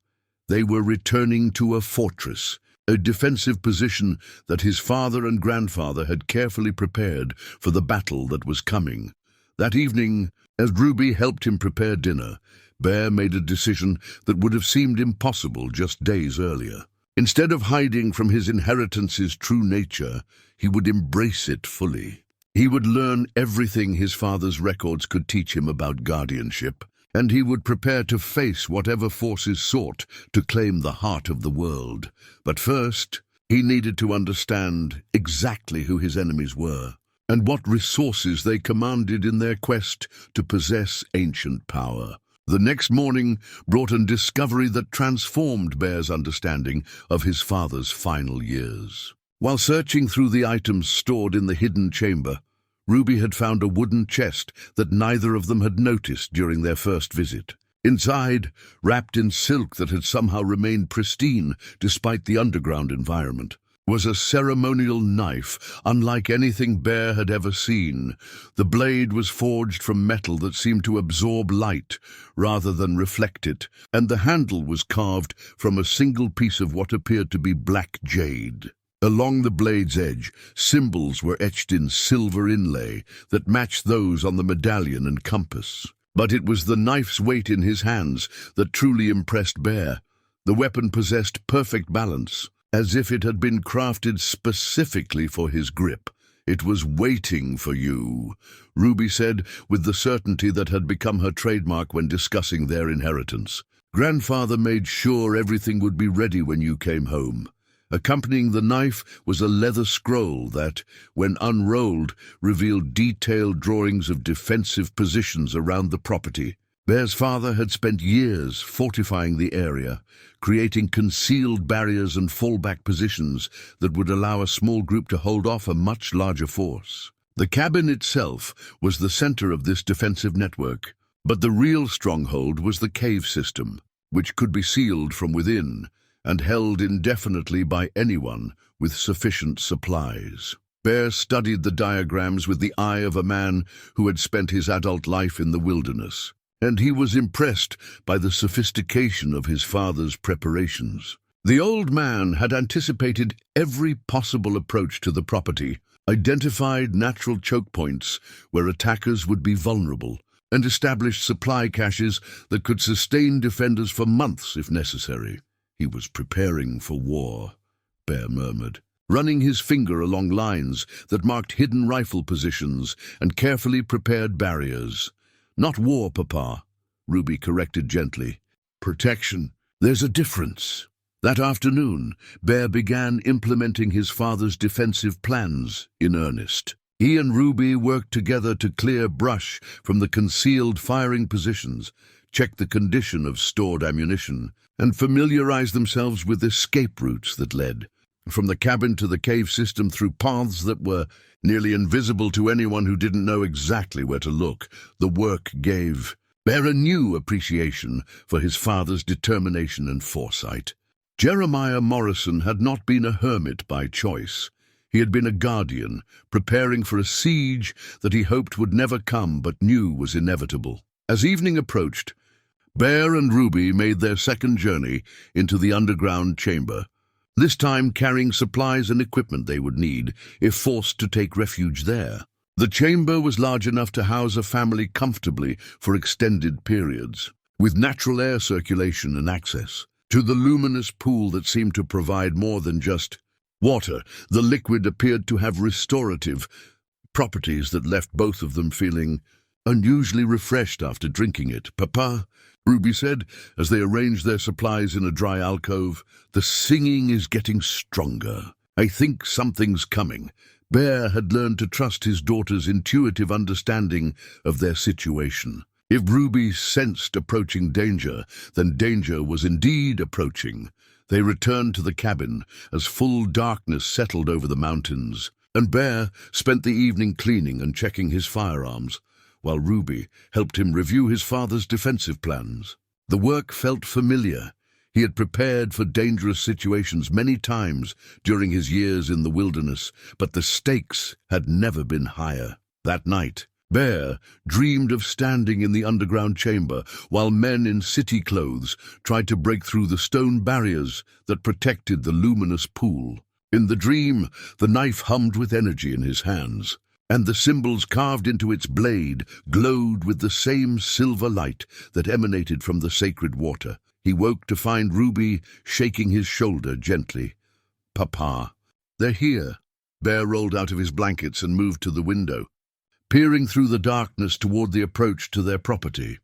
They were returning to a fortress, a defensive position that his father and grandfather had carefully prepared for the battle that was coming. That evening, as Ruby helped him prepare dinner, Bear made a decision that would have seemed impossible just days earlier. Instead of hiding from his inheritance's true nature, he would embrace it fully. He would learn everything his father's records could teach him about guardianship, and he would prepare to face whatever forces sought to claim the heart of the world. But first, he needed to understand exactly who his enemies were, and what resources they commanded in their quest to possess ancient power. The next morning brought a discovery that transformed Bear's understanding of his father's final years. While searching through the items stored in the hidden chamber, Ruby had found a wooden chest that neither of them had noticed during their first visit. Inside, wrapped in silk that had somehow remained pristine despite the underground environment, was a ceremonial knife unlike anything Bear had ever seen. The blade was forged from metal that seemed to absorb light rather than reflect it, and the handle was carved from a single piece of what appeared to be black jade. Along the blade's edge, symbols were etched in silver inlay that matched those on the medallion and compass. But it was the knife's weight in his hands that truly impressed Bear. The weapon possessed perfect balance, as if it had been crafted specifically for his grip. "It was waiting for you," Ruby said with the certainty that had become her trademark when discussing their inheritance. "Grandfather made sure everything would be ready when you came home." Accompanying the knife was a leather scroll that, when unrolled, revealed detailed drawings of defensive positions around the property. Bear's father had spent years fortifying the area, creating concealed barriers and fallback positions that would allow a small group to hold off a much larger force. The cabin itself was the center of this defensive network, but the real stronghold was the cave system, which could be sealed from within and held indefinitely by anyone with sufficient supplies. Bear studied the diagrams with the eye of a man who had spent his adult life in the wilderness, and he was impressed by the sophistication of his father's preparations. The old man had anticipated every possible approach to the property, identified natural choke points where attackers would be vulnerable, and established supply caches that could sustain defenders for months if necessary. "He was preparing for war," Bear murmured, running his finger along lines that marked hidden rifle positions and carefully prepared barriers. "Not war, Papa," Ruby corrected gently. "Protection. There's a difference." That afternoon, Bear began implementing his father's defensive plans in earnest. He and Ruby worked together to clear brush from the concealed firing positions, check the condition of stored ammunition, and familiarize themselves with escape routes that led. from the cabin to the cave system through paths that were nearly invisible to anyone who didn't know exactly where to look. The work gave Bear a new appreciation for his father's determination and foresight. Jeremiah Morrison had not been a hermit by choice. He had been a guardian, preparing for a siege that he hoped would never come but knew was inevitable. As evening approached, Bear and Ruby made their second journey into the underground chamber, this time carrying supplies and equipment they would need if forced to take refuge there. The chamber was large enough to house a family comfortably for extended periods, with natural air circulation and access to the luminous pool that seemed to provide more than just water. The liquid appeared to have restorative properties that left both of them feeling unusually refreshed after drinking it. "Papa," Ruby said, as they arranged their supplies in a dry alcove, "the singing is getting stronger. I think something's coming." Bear had learned to trust his daughter's intuitive understanding of their situation. If Ruby sensed approaching danger, then danger was indeed approaching. They returned to the cabin as full darkness settled over the mountains, and Bear spent the evening cleaning and checking his firearms, while Ruby helped him review his father's defensive plans. The work felt familiar. He had prepared for dangerous situations many times during his years in the wilderness, but the stakes had never been higher. That night, Bear dreamed of standing in the underground chamber while men in city clothes tried to break through the stone barriers that protected the luminous pool. In the dream, the knife hummed with energy in his hands, and the symbols carved into its blade glowed with the same silver light that emanated from the sacred water. He woke to find Ruby shaking his shoulder gently. "Papa." "They're here." Bear rolled out of his blankets and moved to the window, peering through the darkness toward the approach to their property.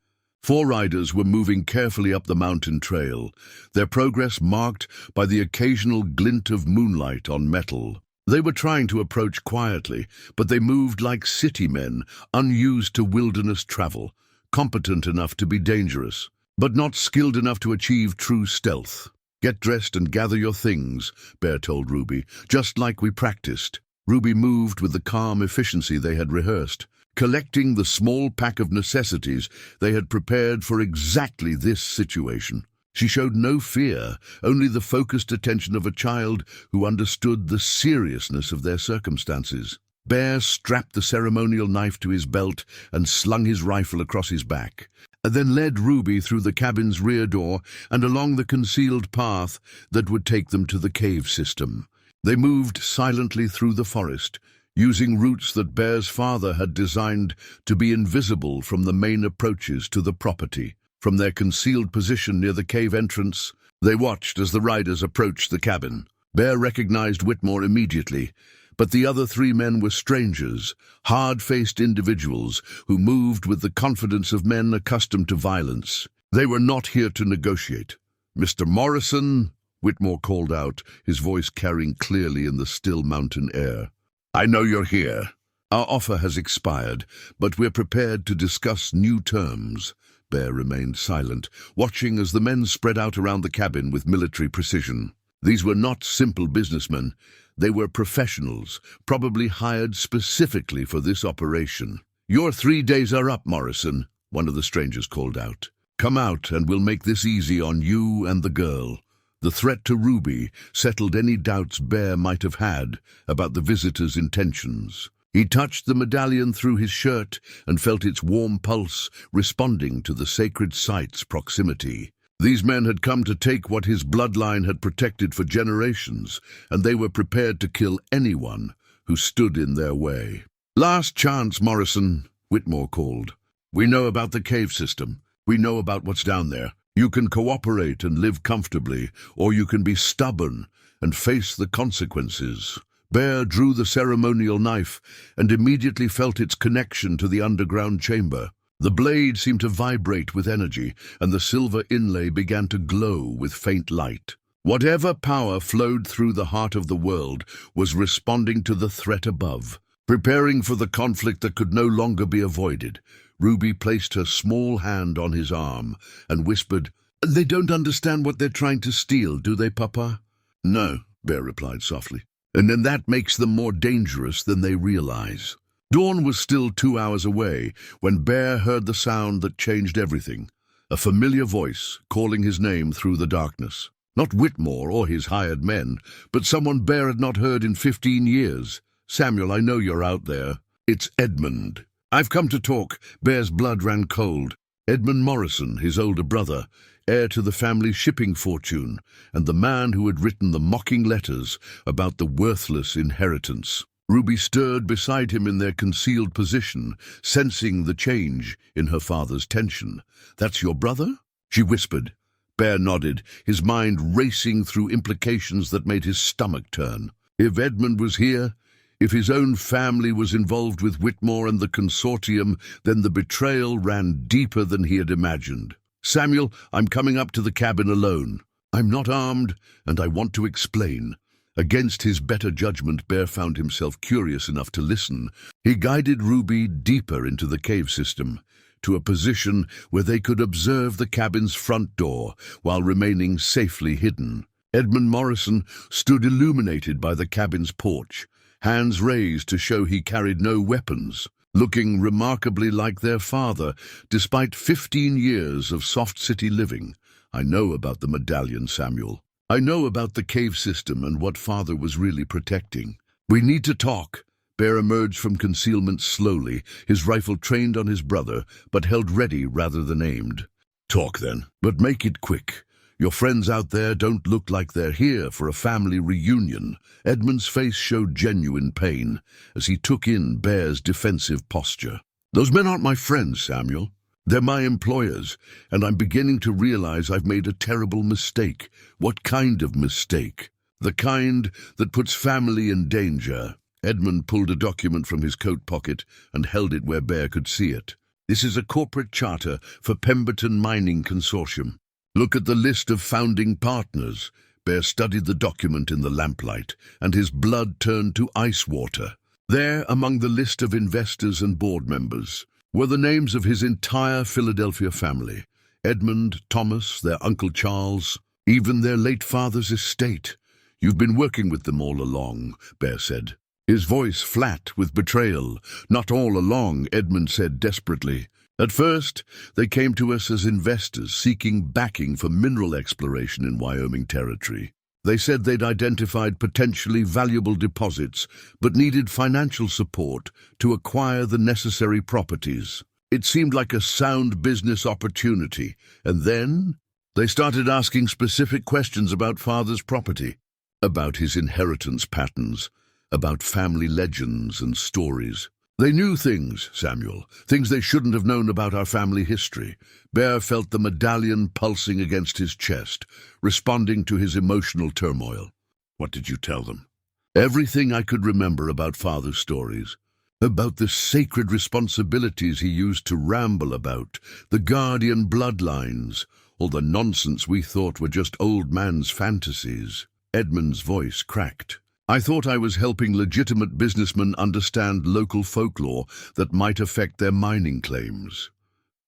4 riders were moving carefully up the mountain trail, their progress marked by the occasional glint of moonlight on metal. They were trying to approach quietly, but they moved like city men, unused to wilderness travel, competent enough to be dangerous, but not skilled enough to achieve true stealth. "Get dressed and gather your things," Bear told Ruby, "just like we practiced." Ruby moved with the calm efficiency they had rehearsed, collecting the small pack of necessities they had prepared for exactly this situation. She showed no fear, only the focused attention of a child who understood the seriousness of their circumstances. Bear strapped the ceremonial knife to his belt and slung his rifle across his back, and then led Ruby through the cabin's rear door and along the concealed path that would take them to the cave system. They moved silently through the forest, using routes that Bear's father had designed to be invisible from the main approaches to the property. From their concealed position near the cave entrance, they watched as the riders approached the cabin. Bear recognized Whitmore immediately, but the other 3 men were strangers, hard-faced individuals who moved with the confidence of men accustomed to violence. They were not here to negotiate. "Mr. Morrison," Whitmore called out, his voice carrying clearly in the still mountain air. "I know you're here. Our offer has expired, but we're prepared to discuss new terms." Bear remained silent, watching as the men spread out around the cabin with military precision. These were not simple businessmen. They were professionals, probably hired specifically for this operation. "Your 3 days are up, Morrison," one of the strangers called out. "Come out and we'll make this easy on you and the girl." The threat to Ruby settled any doubts Bear might have had about the visitor's intentions. He touched the medallion through his shirt and felt its warm pulse responding to the sacred site's proximity. These men had come to take what his bloodline had protected for generations, and they were prepared to kill anyone who stood in their way. "Last chance, Morrison," Whitmore called. "We know about the cave system. We know about what's down there. You can cooperate and live comfortably, or you can be stubborn and face the consequences." Bear drew the ceremonial knife and immediately felt its connection to the underground chamber. The blade seemed to vibrate with energy, and the silver inlay began to glow with faint light. Whatever power flowed through the heart of the world was responding to the threat above. Preparing for the conflict that could no longer be avoided, Ruby placed her small hand on his arm and whispered, "They don't understand what they're trying to steal, do they, Papa?" "No," Bear replied softly. And then that makes them more dangerous than they realize. Dawn was still 2 hours away when Bear heard the sound that changed everything. A familiar voice calling his name through the darkness. Not Whitmore or his hired men, but someone Bear had not heard in 15 years. "Samuel, I know you're out there. It's Edmund." "I've come to talk." Bear's blood ran cold. Edmund Morrison, his older brother, heir to the family's shipping fortune, and the man who had written the mocking letters about the worthless inheritance. Ruby stirred beside him in their concealed position, sensing the change in her father's tension. "That's your brother?" she whispered. Bear nodded, his mind racing through implications that made his stomach turn. If Edmund was here, if his own family was involved with Whitmore and the consortium, then the betrayal ran deeper than he had imagined. "Samuel, I'm coming up to the cabin alone. I'm not armed, and I want to explain." Against his better judgment, Bear found himself curious enough to listen. He guided Ruby deeper into the cave system, to a position where they could observe the cabin's front door while remaining safely hidden. Edmund Morrison stood illuminated by the cabin's porch, hands raised to show he carried no weapons, looking remarkably like their father, despite 15 years of soft city living. "I know about the medallion, Samuel. I know about the cave system and what father was really protecting. We need to talk." Bear emerged from concealment slowly, his rifle trained on his brother, but held ready rather than aimed. "Talk then, but make it quick. Your friends out there don't look like they're here for a family reunion." Edmund's face showed genuine pain as he took in Bear's defensive posture. "Those men aren't my friends, Samuel. They're my employers, and I'm beginning to realize I've made a terrible mistake." "What kind of mistake?" "The kind that puts family in danger." Edmund pulled a document from his coat pocket and held it where Bear could see it. "This is a corporate charter for Pemberton Mining Consortium. Look at the list of founding partners." Bear studied the document in the lamplight, and his blood turned to ice water. There, among the list of investors and board members, were the names of his entire Philadelphia family. Edmund, Thomas, their Uncle Charles, even their late father's estate. "You've been working with them all along," Bear said, his voice flat with betrayal. "Not all along," Edmund said desperately. "At first, they came to us as investors seeking backing for mineral exploration in Wyoming Territory. They said they'd identified potentially valuable deposits, but needed financial support to acquire the necessary properties. It seemed like a sound business opportunity, and then they started asking specific questions about father's property, about his inheritance patterns, about family legends and stories. They knew things, Samuel, things they shouldn't have known about our family history." Bear felt the medallion pulsing against his chest, responding to his emotional turmoil. "What did you tell them?" "Everything I could remember about father's stories. About the sacred responsibilities he used to ramble about, the guardian bloodlines, all the nonsense we thought were just old man's fantasies." Edmund's voice cracked. "I thought I was helping legitimate businessmen understand local folklore that might affect their mining claims.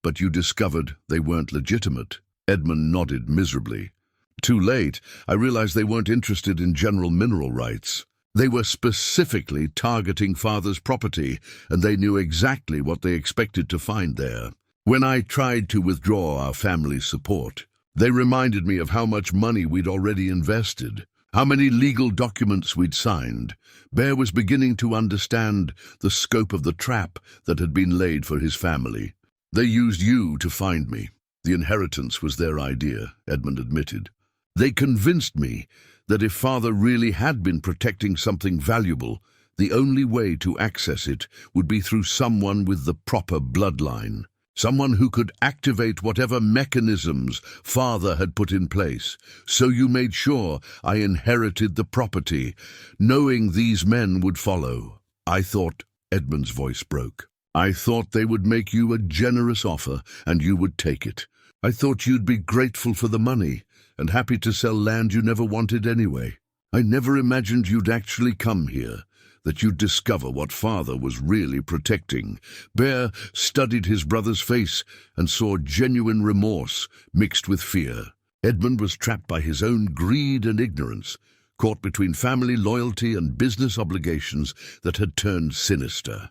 But you discovered they weren't legitimate." Edmund nodded miserably. "Too late. I realized they weren't interested in general mineral rights. They were specifically targeting father's property, and they knew exactly what they expected to find there. When I tried to withdraw our family's support, they reminded me of how much money we'd already invested, how many legal documents we'd signed." Bear was beginning to understand the scope of the trap that had been laid for his family. "They used you to find me. The inheritance was their idea," Edmund admitted. "They convinced me that if father really had been protecting something valuable, the only way to access it would be through someone with the proper bloodline. Someone who could activate whatever mechanisms father had put in place. So you made sure I inherited the property, knowing these men would follow. I thought," Edmund's voice broke, "I thought they would make you a generous offer and you would take it. I thought you'd be grateful for the money and happy to sell land you never wanted anyway. I never imagined you'd actually come here, that you'd discover what father was really protecting." Bear studied his brother's face and saw genuine remorse mixed with fear. Edmund was trapped by his own greed and ignorance, caught between family loyalty and business obligations that had turned sinister.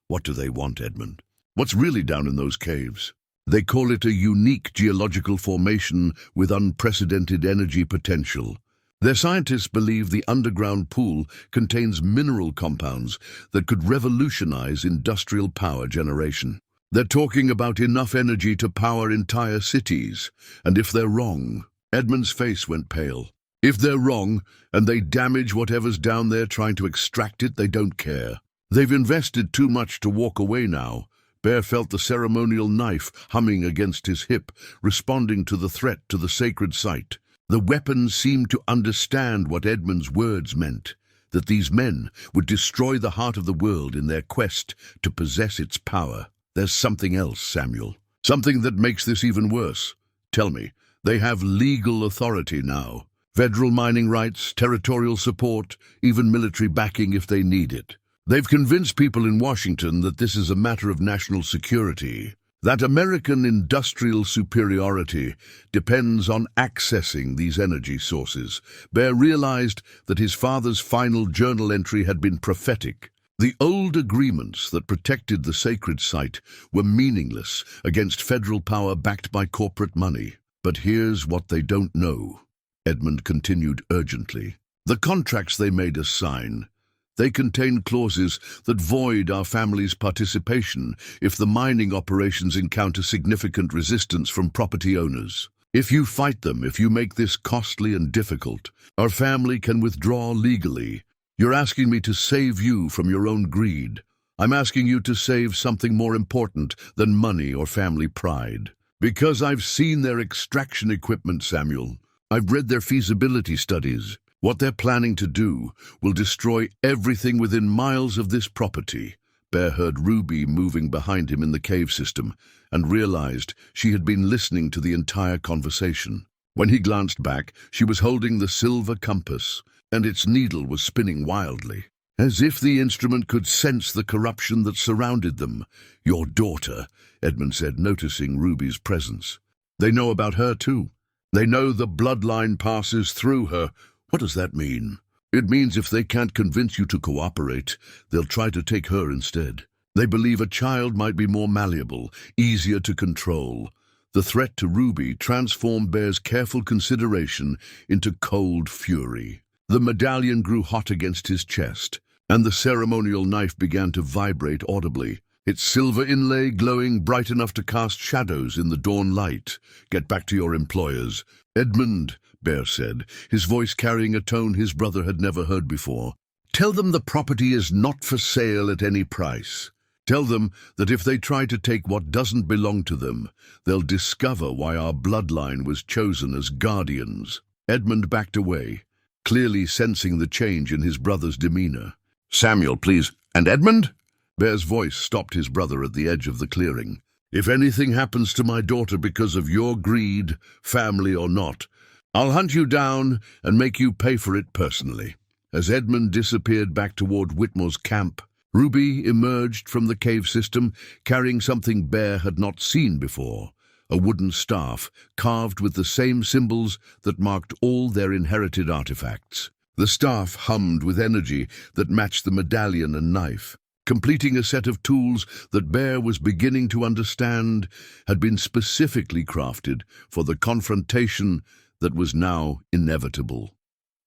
What do they want, Edmund? What's really down in those caves? They call it a unique geological formation with unprecedented energy potential. Their scientists believe the underground pool contains mineral compounds that could revolutionize industrial power generation. They're talking about enough energy to power entire cities. And if they're wrong, Edmund's face went pale. If they're wrong, and they damage whatever's down there trying to extract it, they don't care. They've invested too much to walk away now. Bear felt the ceremonial knife humming against his hip, responding to the threat to the sacred site. The weapons seemed to understand what Edmund's words meant, that these men would destroy the heart of the world in their quest to possess its power. There's something else, Samuel. Something that makes this even worse. Tell me, they have legal authority now. Federal mining rights, territorial support, even military backing if they need it. They've convinced people in Washington that this is a matter of national security. That American industrial superiority depends on accessing these energy sources. Bear realized that his father's final journal entry had been prophetic. The old agreements that protected the sacred site were meaningless against federal power backed by corporate money. But here's what they don't know, Edmund continued urgently. The contracts they made us sign, they contain clauses that void our family's participation if the mining operations encounter significant resistance from property owners. If you fight them, if you make this costly and difficult, our family can withdraw legally. You're asking me to save you from your own greed. I'm asking you to save something more important than money or family pride. Because I've seen their extraction equipment, Samuel. I've read their feasibility studies. What they're planning to do will destroy everything within miles of this property. Bear heard Ruby moving behind him in the cave system and realized she had been listening to the entire conversation. When he glanced back, she was holding the silver compass, and its needle was spinning wildly, as if the instrument could sense the corruption that surrounded them. Your daughter, Edmund said, noticing Ruby's presence. They know about her too. They know the bloodline passes through her. What does that mean? It means if they can't convince you to cooperate, they'll try to take her instead. They believe a child might be more malleable, easier to control. The threat to Ruby transformed Bear's careful consideration into cold fury. The medallion grew hot against his chest, and the ceremonial knife began to vibrate audibly, its silver inlay glowing bright enough to cast shadows in the dawn light. Get back to your employers. Edmund, Bear said, his voice carrying a tone his brother had never heard before. Tell them the property is not for sale at any price. Tell them that if they try to take what doesn't belong to them, they'll discover why our bloodline was chosen as guardians. Edmund backed away, clearly sensing the change in his brother's demeanor. Samuel, please. And Edmund? Bear's voice stopped his brother at the edge of the clearing. If anything happens to my daughter because of your greed, family or not, I'll hunt you down and make you pay for it personally. As Edmund disappeared back toward Whitmore's camp, Ruby emerged from the cave system carrying something Bear had not seen before, a wooden staff carved with the same symbols that marked all their inherited artifacts. The staff hummed with energy that matched the medallion and knife, completing a set of tools that Bear was beginning to understand had been specifically crafted for the confrontation that was now inevitable.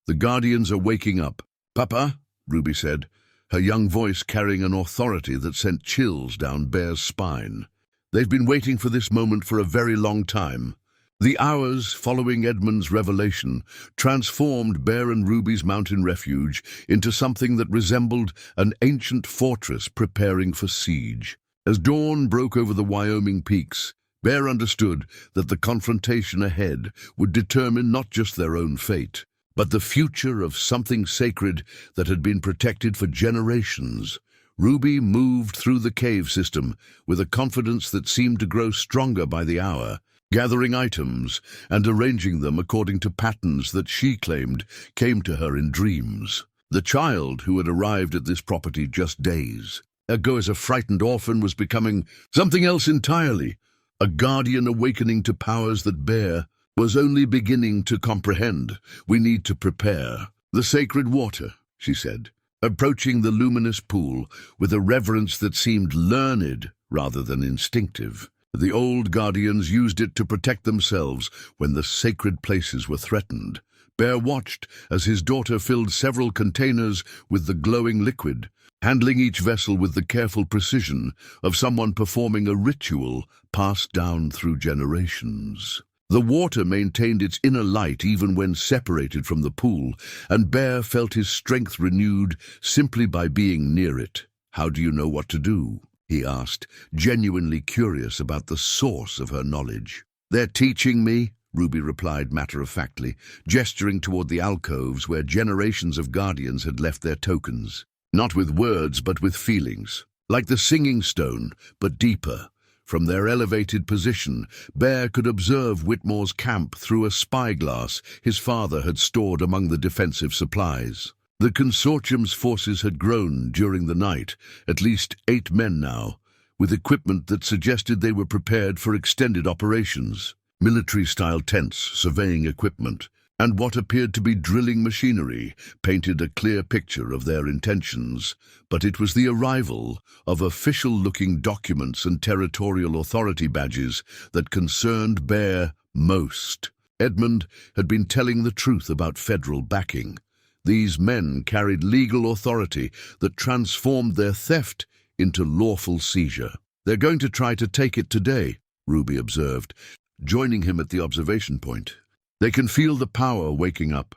The Guardians are waking up. Papa, Ruby said, her young voice carrying an authority that sent chills down Bear's spine. They've been waiting for this moment for a very long time. The hours following Edmund's revelation transformed Bear and Ruby's mountain refuge into something that resembled an ancient fortress preparing for siege. As dawn broke over the Wyoming peaks, Bear understood that the confrontation ahead would determine not just their own fate, but the future of something sacred that had been protected for generations. Ruby moved through the cave system with a confidence that seemed to grow stronger by the hour, gathering items and arranging them according to patterns that she claimed came to her in dreams. The child who had arrived at this property just days ago as a frightened orphan was becoming something else entirely, a guardian awakening to powers that Bear was only beginning to comprehend. We need to prepare. "The sacred water," she said, approaching the luminous pool with a reverence that seemed learned rather than instinctive. The old guardians used it to protect themselves when the sacred places were threatened. Bear watched as his daughter filled several containers with the glowing liquid, handling each vessel with the careful precision of someone performing a ritual passed down through generations. The water maintained its inner light even when separated from the pool, and Bear felt his strength renewed simply by being near it. "How do you know what to do?" he asked, genuinely curious about the source of her knowledge. "They're teaching me," Ruby replied matter-of-factly, gesturing toward the alcoves where generations of guardians had left their tokens. Not with words, but with feelings. Like the singing stone, but deeper. From their elevated position, Bear could observe Whitmore's camp through a spyglass his father had stored among the defensive supplies. The consortium's forces had grown during the night, at least 8 men now, with equipment that suggested they were prepared for extended operations. Military-style tents, surveying equipment, and what appeared to be drilling machinery painted a clear picture of their intentions. But it was the arrival of official-looking documents and territorial authority badges that concerned Bear most. Edmund had been telling the truth about federal backing. These men carried legal authority that transformed their theft into lawful seizure. "They're going to try to take it today," Ruby observed, joining him at the observation point. "They can feel the power waking up,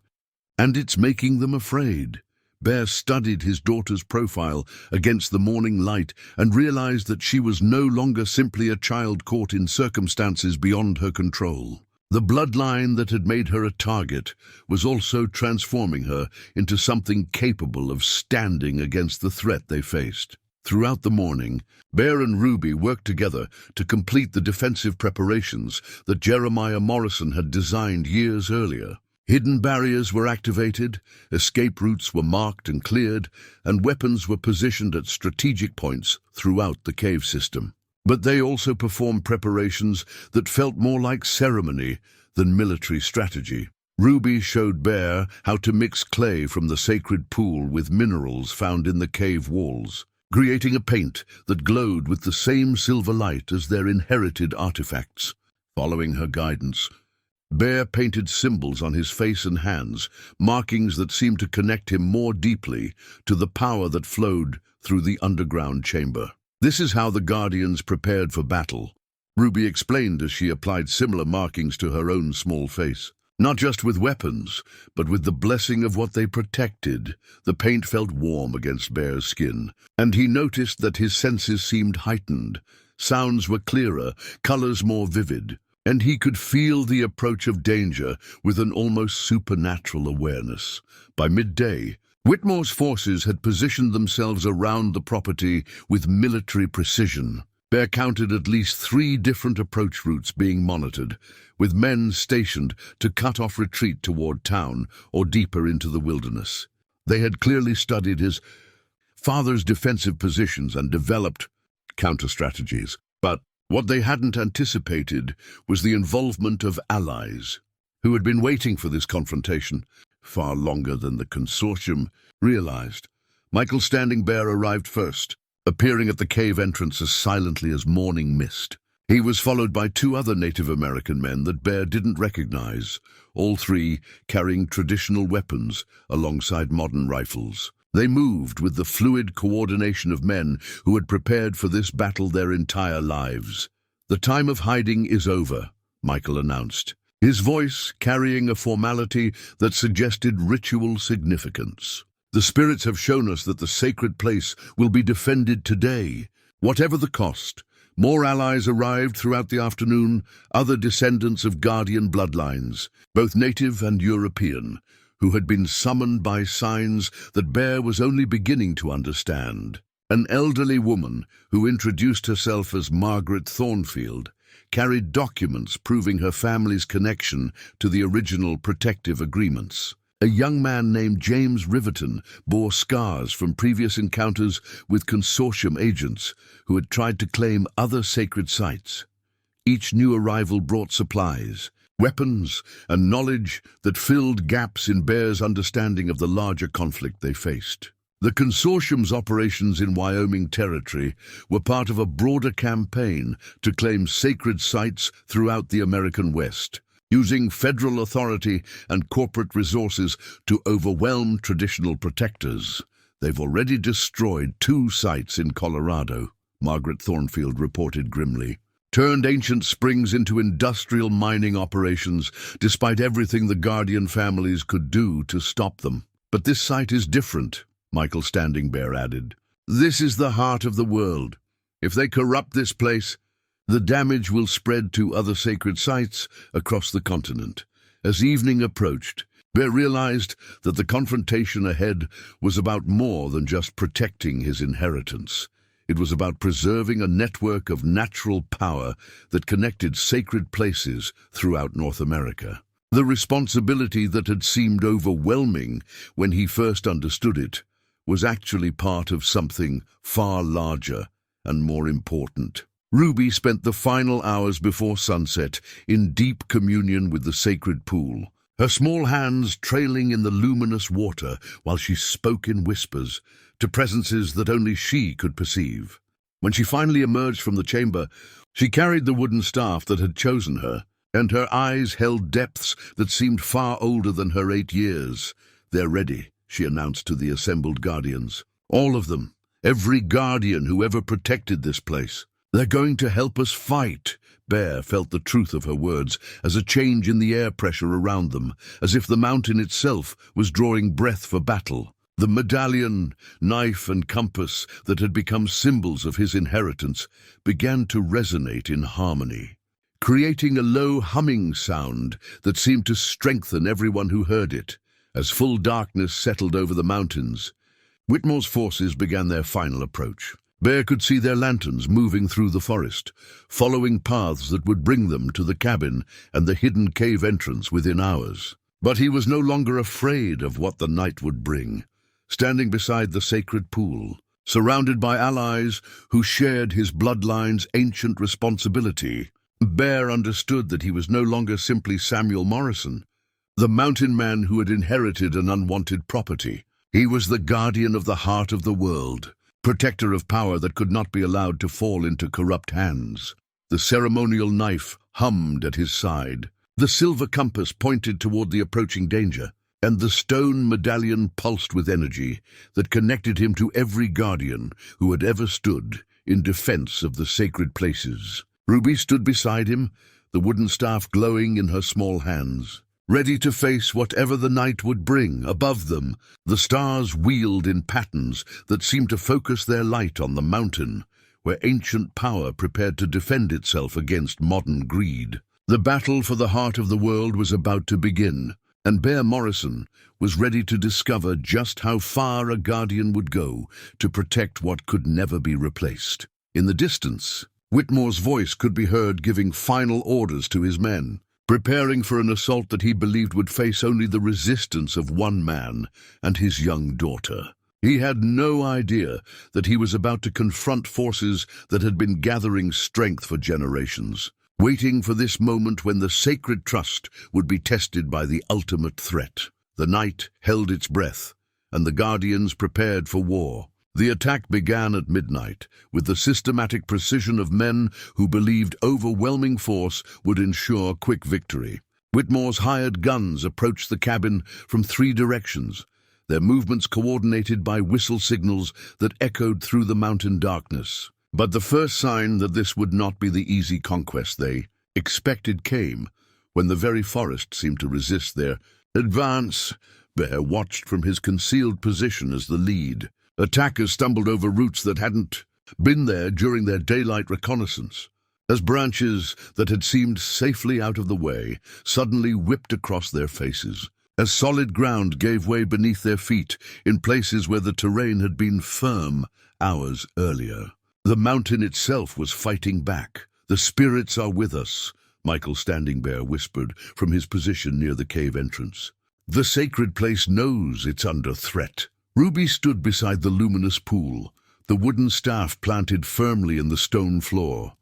and it's making them afraid." Bear studied his daughter's profile against the morning light and realized that she was no longer simply a child caught in circumstances beyond her control. The bloodline that had made her a target was also transforming her into something capable of standing against the threat they faced. Throughout the morning, Bear and Ruby worked together to complete the defensive preparations that Jeremiah Morrison had designed years earlier. Hidden barriers were activated, escape routes were marked and cleared, and weapons were positioned at strategic points throughout the cave system. But they also performed preparations that felt more like ceremony than military strategy. Ruby showed Bear how to mix clay from the sacred pool with minerals found in the cave walls, creating a paint that glowed with the same silver light as their inherited artifacts. Following her guidance, Bear painted symbols on his face and hands, markings that seemed to connect him more deeply to the power that flowed through the underground chamber. "This is how the Guardians prepared for battle," Ruby explained as she applied similar markings to her own small face. Not just with weapons, but with the blessing of what they protected. The paint felt warm against Bear's skin, and he noticed that his senses seemed heightened. Sounds were clearer, colors more vivid, and he could feel the approach of danger with an almost supernatural awareness. By midday, Whitmore's forces had positioned themselves around the property with military precision. Bear counted at least 3 different approach routes being monitored, with men stationed to cut off retreat toward town or deeper into the wilderness. They had clearly studied his father's defensive positions and developed counter-strategies. But what they hadn't anticipated was the involvement of allies, who had been waiting for this confrontation far longer than the consortium realized. Michael Standing Bear arrived first, appearing at the cave entrance as silently as morning mist. He was followed by 2 other Native American men that Bear didn't recognize, all 3 carrying traditional weapons alongside modern rifles. They moved with the fluid coordination of men who had prepared for this battle their entire lives. "The time of hiding is over," Michael announced, his voice carrying a formality that suggested ritual significance. "The spirits have shown us that the sacred place will be defended today, whatever the cost." More allies arrived throughout the afternoon, other descendants of guardian bloodlines, both native and European, who had been summoned by signs that Bear was only beginning to understand. An elderly woman, who introduced herself as Margaret Thornfield, carried documents proving her family's connection to the original protective agreements. A young man named James Riverton bore scars from previous encounters with consortium agents who had tried to claim other sacred sites. Each new arrival brought supplies, weapons, and knowledge that filled gaps in Bear's understanding of the larger conflict they faced. The consortium's operations in Wyoming Territory were part of a broader campaign to claim sacred sites throughout the American West, using federal authority and corporate resources to overwhelm traditional protectors. They've already destroyed 2 sites in Colorado, Margaret Thornfield reported grimly. Turned ancient springs into industrial mining operations, despite everything the Guardian families could do to stop them. But this site is different, Michael Standing Bear added. This is the heart of the world. If they corrupt this place, the damage will spread to other sacred sites across the continent. As evening approached, Bear realized that the confrontation ahead was about more than just protecting his inheritance. It was about preserving a network of natural power that connected sacred places throughout North America. The responsibility that had seemed overwhelming when he first understood it was actually part of something far larger and more important. Ruby spent the final hours before sunset in deep communion with the sacred pool, her small hands trailing in the luminous water while she spoke in whispers to presences that only she could perceive. When she finally emerged from the chamber, she carried the wooden staff that had chosen her, and her eyes held depths that seemed far older than her 8 years. "They're ready," she announced to the assembled guardians. "All of them. Every guardian who ever protected this place. They're going to help us fight." Bear felt the truth of her words as a change in the air pressure around them, as if the mountain itself was drawing breath for battle. The medallion, knife and compass that had become symbols of his inheritance began to resonate in harmony, creating a low humming sound that seemed to strengthen everyone who heard it. As full darkness settled over the mountains, Whitmore's forces began their final approach. Bear could see their lanterns moving through the forest, following paths that would bring them to the cabin and the hidden cave entrance within hours. But he was no longer afraid of what the night would bring. Standing beside the sacred pool, surrounded by allies who shared his bloodline's ancient responsibility, Bear understood that he was no longer simply Samuel Morrison, the mountain man who had inherited an unwanted property. He was the guardian of the heart of the world, protector of power that could not be allowed to fall into corrupt hands. The ceremonial knife hummed at his side. The silver compass pointed toward the approaching danger, and the stone medallion pulsed with energy that connected him to every guardian who had ever stood in defense of the sacred places. Ruby stood beside him, the wooden staff glowing in her small hands, ready to face whatever the night would bring. Above them, the stars wheeled in patterns that seemed to focus their light on the mountain, where ancient power prepared to defend itself against modern greed. The battle for the heart of the world was about to begin, and Bear Morrison was ready to discover just how far a guardian would go to protect what could never be replaced. In the distance, Whitmore's voice could be heard giving final orders to his men, preparing for an assault that he believed would face only the resistance of one man and his young daughter. He had no idea that he was about to confront forces that had been gathering strength for generations, waiting for this moment when the sacred trust would be tested by the ultimate threat. The night held its breath, and the Guardians prepared for war. The attack began at midnight, with the systematic precision of men who believed overwhelming force would ensure quick victory. Whitmore's hired guns approached the cabin from 3 directions, their movements coordinated by whistle signals that echoed through the mountain darkness. But the first sign that this would not be the easy conquest they expected came when the very forest seemed to resist their advance. Bear watched from his concealed position as the lead. Attackers stumbled over roots that hadn't been there during their daylight reconnaissance, as branches that had seemed safely out of the way suddenly whipped across their faces, as solid ground gave way beneath their feet in places where the terrain had been firm hours earlier. The mountain itself was fighting back. "The spirits are with us," Michael Standing Bear whispered from his position near the cave entrance. "The sacred place knows it's under threat." Ruby stood beside the luminous pool, the wooden staff planted firmly in the stone floor,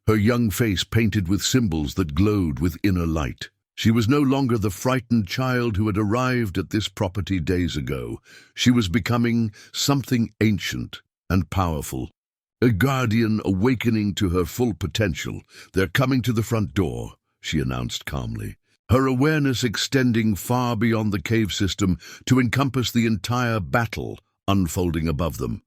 her young face painted with symbols that glowed with inner light. She was no longer the frightened child who had arrived at this property days ago. She was becoming something ancient and powerful. A guardian awakening to her full potential. "They're coming to the front door," she announced calmly, her awareness extending far beyond the cave system to encompass the entire battle unfolding above them.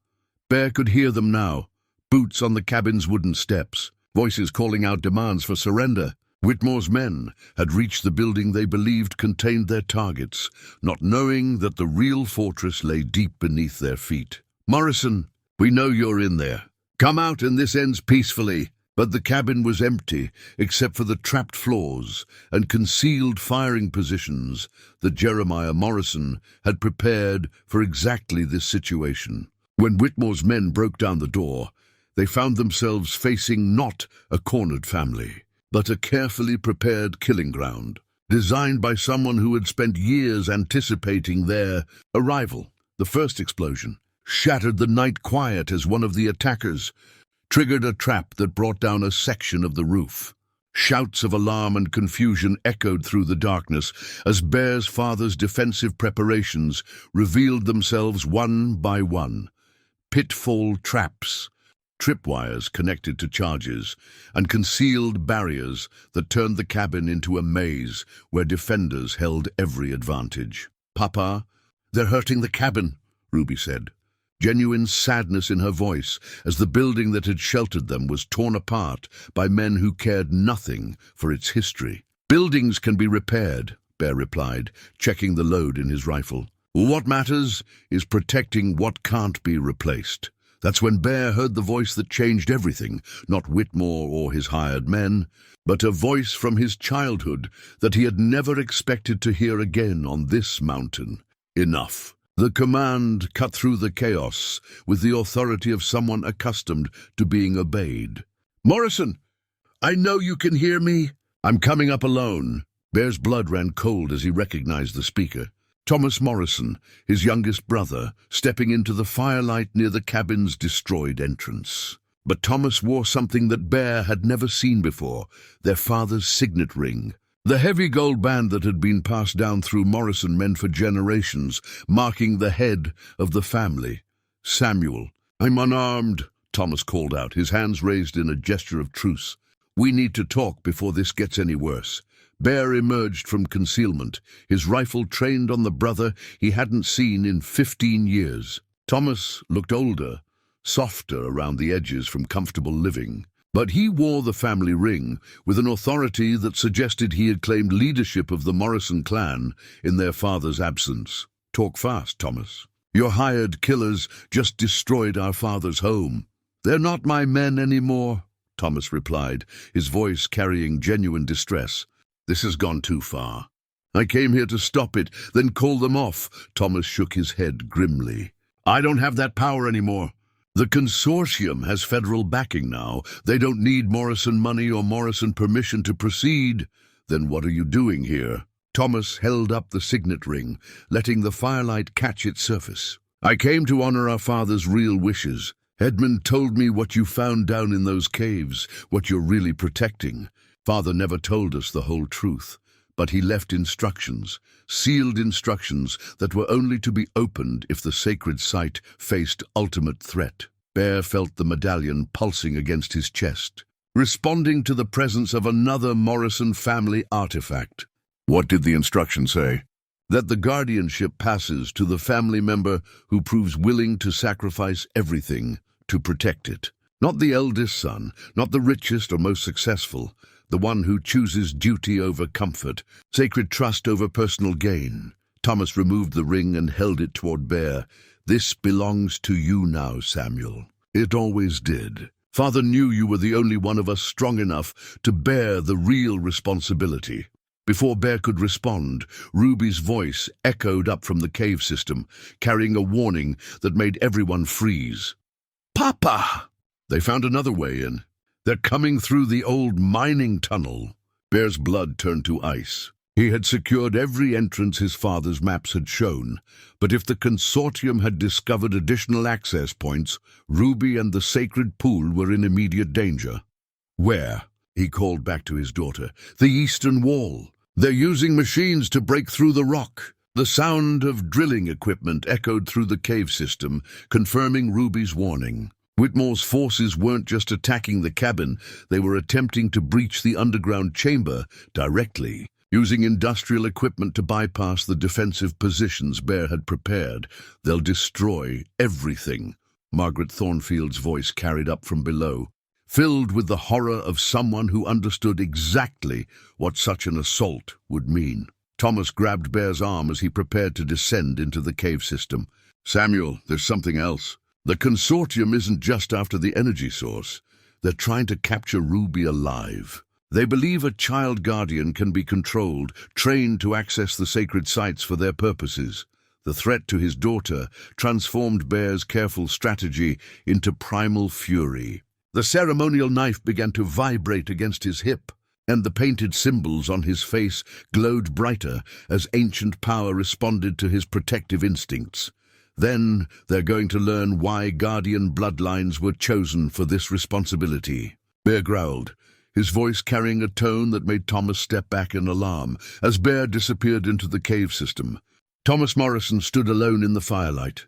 Bear could hear them now, boots on the cabin's wooden steps, voices calling out demands for surrender. Whitmore's men had reached the building they believed contained their targets, not knowing that the real fortress lay deep beneath their feet. "Morrison, we know you're in there. Come out and this ends peacefully." But the cabin was empty, except for the trapped floors and concealed firing positions that Jeremiah Morrison had prepared for exactly this situation. When Whitmore's men broke down the door, they found themselves facing not a cornered family, but a carefully prepared killing ground, designed by someone who had spent years anticipating their arrival. The first explosion shattered the night quiet as one of the attackers triggered a trap that brought down a section of the roof. Shouts of alarm and confusion echoed through the darkness as Bear's father's defensive preparations revealed themselves one by one. Pitfall traps, tripwires connected to charges, and concealed barriers that turned the cabin into a maze where defenders held every advantage. "Papa, they're hurting the cabin," Ruby said, genuine sadness in her voice as the building that had sheltered them was torn apart by men who cared nothing for its history. "Buildings can be repaired," Bear replied, checking the load in his rifle. "What matters is protecting what can't be replaced." That's when Bear heard the voice that changed everything, not Whitmore or his hired men, but a voice from his childhood that he had never expected to hear again on this mountain. "Enough." The command cut through the chaos with the authority of someone accustomed to being obeyed. "Morrison, I know you can hear me. I'm coming up alone." Bear's blood ran cold as he recognized the speaker. Thomas Morrison, his youngest brother, stepping into the firelight near the cabin's destroyed entrance. But Thomas wore something that Bear had never seen before, their father's signet ring. The heavy gold band that had been passed down through Morrison men for generations, marking the head of the family. "Samuel, I'm unarmed," Thomas called out, his hands raised in a gesture of truce. "We need to talk before this gets any worse." Bear emerged from concealment, his rifle trained on the brother he hadn't seen in 15 years. Thomas looked older, softer around the edges from comfortable living. But he wore the family ring with an authority that suggested he had claimed leadership of the Morrison clan in their father's absence. "Talk fast, Thomas. Your hired killers just destroyed our father's home." "They're not my men anymore," Thomas replied, his voice carrying genuine distress. "This has gone too far. I came here to stop it, then call them off." Thomas shook his head grimly. "I don't have that power anymore. The consortium has federal backing now. They don't need Morrison money or Morrison permission to proceed." "Then what are you doing here?" Thomas held up the signet ring, letting the firelight catch its surface. "I came to honor our father's real wishes. Edmund told me what you found down in those caves, what you're really protecting. Father never told us the whole truth, but he left instructions, sealed instructions that were only to be opened if the sacred site faced ultimate threat." Bear felt the medallion pulsing against his chest, responding to the presence of another Morrison family artifact. "What did the instruction say?" "That the guardianship passes to the family member who proves willing to sacrifice everything to protect it. Not the eldest son, not the richest or most successful, the one who chooses duty over comfort, sacred trust over personal gain." Thomas removed the ring and held it toward Bear. "This belongs to you now, Samuel. It always did. Father knew you were the only one of us strong enough to bear the real responsibility." Before Bear could respond, Ruby's voice echoed up from the cave system, carrying a warning that made everyone freeze. "Papa!" They found another way in. "They're coming through the old mining tunnel." Bear's blood turned to ice. He had secured every entrance his father's maps had shown, but if the consortium had discovered additional access points, Ruby and the sacred pool were in immediate danger. "Where?" he called back to his daughter. "The eastern wall." They're using machines to break through the rock. The sound of drilling equipment echoed through the cave system, confirming Ruby's warning. Whitmore's forces weren't just attacking the cabin, they were attempting to breach the underground chamber directly. Using industrial equipment to bypass the defensive positions Bear had prepared, they'll destroy everything. Margaret Thornfield's voice carried up from below, filled with the horror of someone who understood exactly what such an assault would mean. Thomas grabbed Bear's arm as he prepared to descend into the cave system. Samuel, there's something else. The consortium isn't just after the energy source. They're trying to capture Ruby alive. They believe a child guardian can be controlled, trained to access the sacred sites for their purposes. The threat to his daughter transformed Bear's careful strategy into primal fury. The ceremonial knife began to vibrate against his hip, and the painted symbols on his face glowed brighter as ancient power responded to his protective instincts. Then they're going to learn why guardian bloodlines were chosen for this responsibility. Bear growled, his voice carrying a tone that made Thomas step back in alarm as Bear disappeared into the cave system. Thomas Morrison stood alone in the firelight,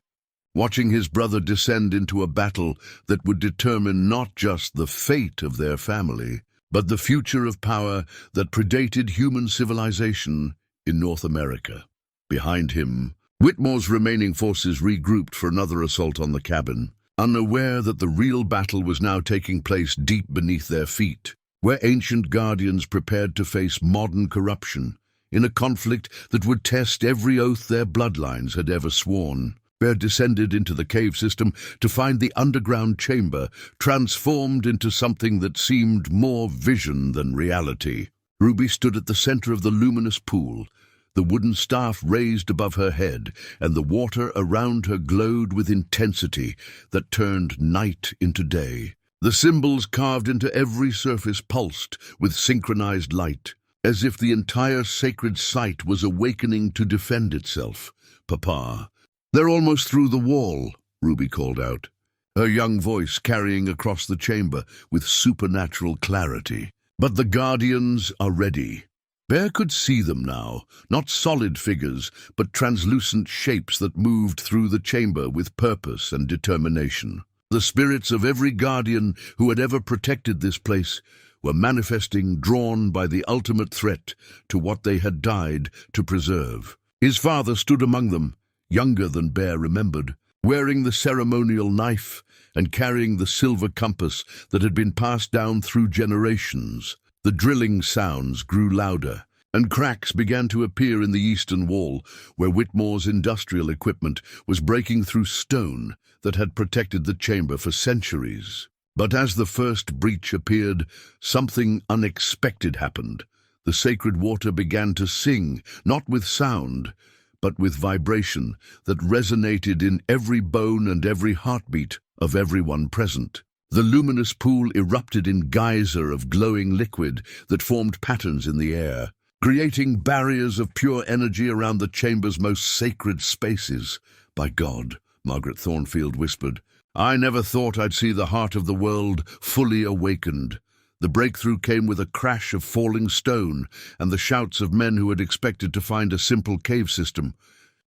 watching his brother descend into a battle that would determine not just the fate of their family, but the future of power that predated human civilization in North America. Behind him, Whitmore's remaining forces regrouped for another assault on the cabin, unaware that the real battle was now taking place deep beneath their feet, where ancient guardians prepared to face modern corruption, in a conflict that would test every oath their bloodlines had ever sworn. Bear descended into the cave system to find the underground chamber transformed into something that seemed more vision than reality. Ruby stood at the center of the luminous pool, the wooden staff raised above her head, and the water around her glowed with intensity that turned night into day. The symbols carved into every surface pulsed with synchronized light, as if the entire sacred site was awakening to defend itself. "Papa, they're almost through the wall," Ruby called out, her young voice carrying across the chamber with supernatural clarity. "But the guardians are ready." Bear could see them now, not solid figures, but translucent shapes that moved through the chamber with purpose and determination. The spirits of every guardian who had ever protected this place were manifesting, drawn by the ultimate threat to what they had died to preserve. His father stood among them, younger than Bear remembered, wearing the ceremonial knife and carrying the silver compass that had been passed down through generations. The drilling sounds grew louder, and cracks began to appear in the eastern wall, where Whitmore's industrial equipment was breaking through stone that had protected the chamber for centuries. But as the first breach appeared, something unexpected happened. The sacred water began to sing, not with sound, but with vibration that resonated in every bone and every heartbeat of everyone present. The luminous pool erupted in geyser of glowing liquid that formed patterns in the air, creating barriers of pure energy around the chamber's most sacred spaces. "By God," Margaret Thornfield whispered, "I never thought I'd see the heart of the world fully awakened." The breakthrough came with a crash of falling stone and the shouts of men who had expected to find a simple cave system.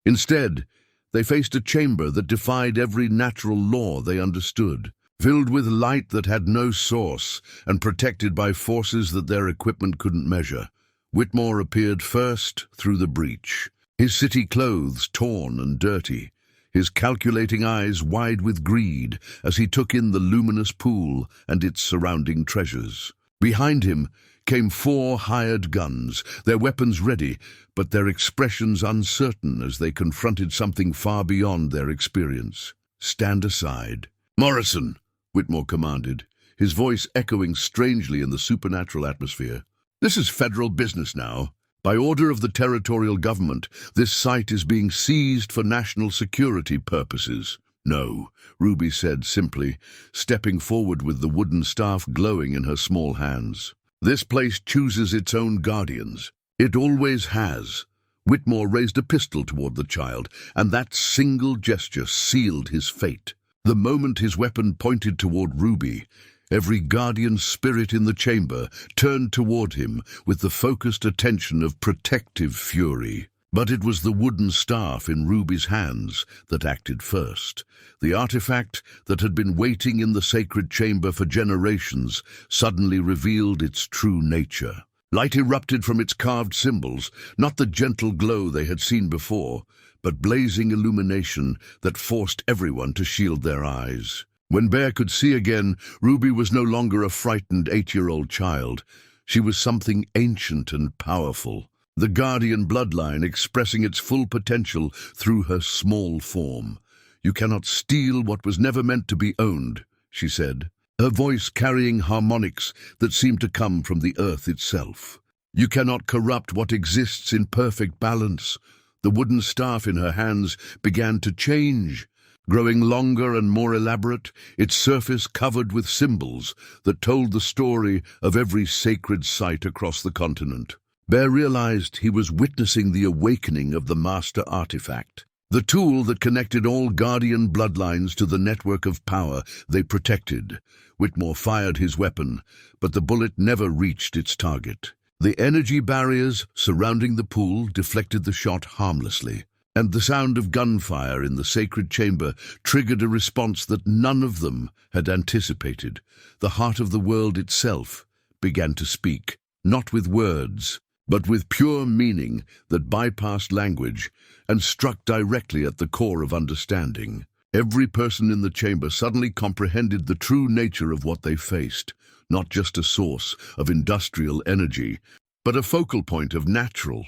Instead, they faced a chamber that defied every natural law they understood, filled with light that had no source and protected by forces that their equipment couldn't measure. Whitmore appeared first through the breach, his city clothes torn and dirty, his calculating eyes wide with greed as he took in the luminous pool and its surrounding treasures. Behind him came 4 hired guns, their weapons ready, but their expressions uncertain as they confronted something far beyond their experience. "Stand aside." "Morrison," Whitmore commanded, his voice echoing strangely in the supernatural atmosphere. "This is federal business now. By order of the territorial government, this site is being seized for national security purposes." "No," Ruby said simply, stepping forward with the wooden staff glowing in her small hands. "This place chooses its own guardians. It always has." Whitmore raised a pistol toward the child, and that single gesture sealed his fate. The moment his weapon pointed toward Ruby, Every guardian spirit in the chamber turned toward him with the focused attention of protective fury. But it was the wooden staff in Ruby's hands that acted first. The artifact that had been waiting in the sacred chamber for generations suddenly revealed its true nature. Light erupted from its carved symbols, not the gentle glow they had seen before, but blazing illumination that forced everyone to shield their eyes. When Bear could see again, Ruby was no longer a frightened 8-year-old child. She was something ancient and powerful. The guardian bloodline expressing its full potential through her small form. "You cannot steal what was never meant to be owned," she said, her voice carrying harmonics that seemed to come from the earth itself. "You cannot corrupt what exists in perfect balance." The wooden staff in her hands began to change, growing longer and more elaborate, its surface covered with symbols that told the story of every sacred site across the continent. Bear realized he was witnessing the awakening of the master artifact, the tool that connected all guardian bloodlines to the network of power they protected. Whitmore fired his weapon, but the bullet never reached its target. The energy barriers surrounding the pool deflected the shot harmlessly, and the sound of gunfire in the sacred chamber triggered a response that none of them had anticipated. The heart of the world itself began to speak, not with words, but with pure meaning that bypassed language and struck directly at the core of understanding. Every person in the chamber suddenly comprehended the true nature of what they faced, not just a source of industrial energy, but a focal point of natural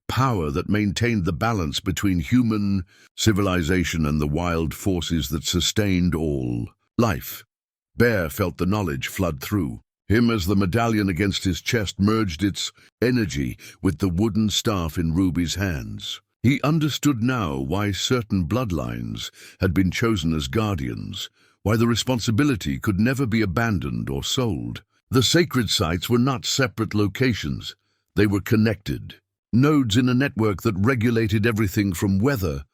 power that maintained the balance between human civilization and the wild forces that sustained all life. Bear felt the knowledge flood through him as the medallion against his chest merged its energy with the wooden staff in Ruby's hands. He understood now why certain bloodlines had been chosen as guardians, why the responsibility could never be abandoned or sold. The sacred sites were not separate locations. They were connected, nodes in a network that regulated everything from weather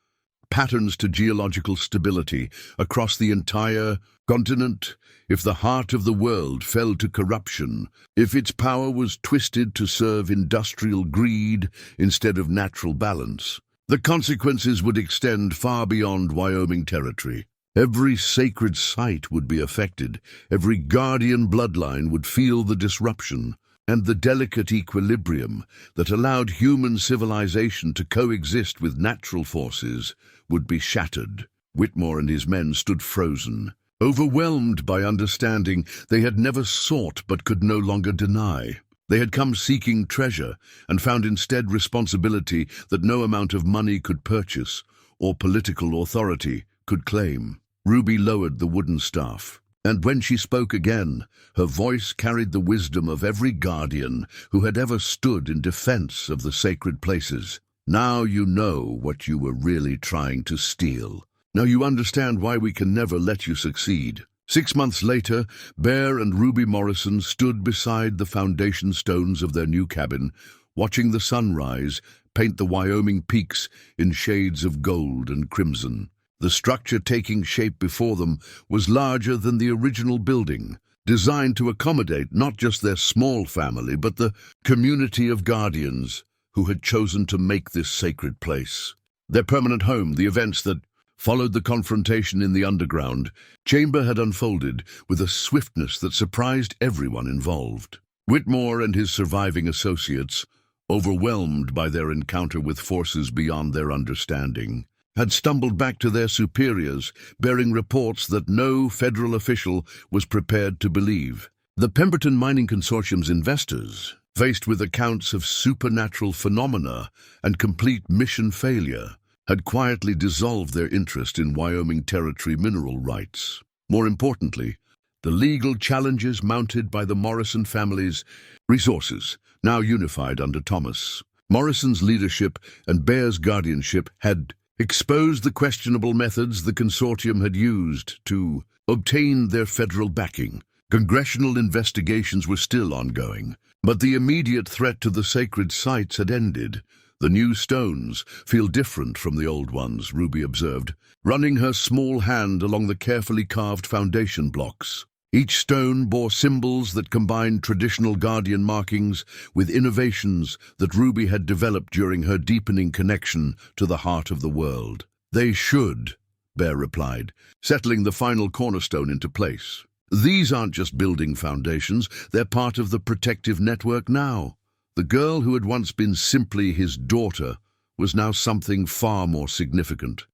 patterns to geological stability across the entire continent. If the heart of the world fell to corruption, if its power was twisted to serve industrial greed instead of natural balance, the consequences would extend far beyond Wyoming Territory. Every sacred site would be affected, every guardian bloodline would feel the disruption, and the delicate equilibrium that allowed human civilization to coexist with natural forces would be shattered. Whitmore and his men stood frozen, overwhelmed by understanding they had never sought but could no longer deny. They had come seeking treasure and found instead responsibility that no amount of money could purchase or political authority could claim. Ruby lowered the wooden staff, and when she spoke again, her voice carried the wisdom of every guardian who had ever stood in defense of the sacred places. "Now you know what you were really trying to steal. Now you understand why we can never let you succeed." 6 months later, Bear and Ruby Morrison stood beside the foundation stones of their new cabin, watching the sunrise paint the Wyoming peaks in shades of gold and crimson. The structure taking shape before them was larger than the original building, designed to accommodate not just their small family, but the community of guardians who had chosen to make this sacred place their permanent home. The events that followed the confrontation in the underground chamber had unfolded with a swiftness that surprised everyone involved. Whitmore and his surviving associates, overwhelmed by their encounter with forces beyond their understanding, had stumbled back to their superiors, bearing reports that no federal official was prepared to believe. The Pemberton Mining Consortium's investors, faced with accounts of supernatural phenomena and complete mission failure, had quietly dissolved their interest in Wyoming Territory mineral rights. More importantly, the legal challenges mounted by the Morrison family's resources, now unified under Thomas Morrison's leadership and Bear's guardianship, had exposed the questionable methods the consortium had used to obtain their federal backing. Congressional investigations were still ongoing, but the immediate threat to the sacred sites had ended. "The new stones feel different from the old ones," Ruby observed, running her small hand along the carefully carved foundation blocks. Each stone bore symbols that combined traditional guardian markings with innovations that Ruby had developed during her deepening connection to the heart of the world. "They should," Bear replied, settling the final cornerstone into place. "These aren't just building foundations, they're part of the protective network now." The girl who had once been simply his daughter was now something far more significant.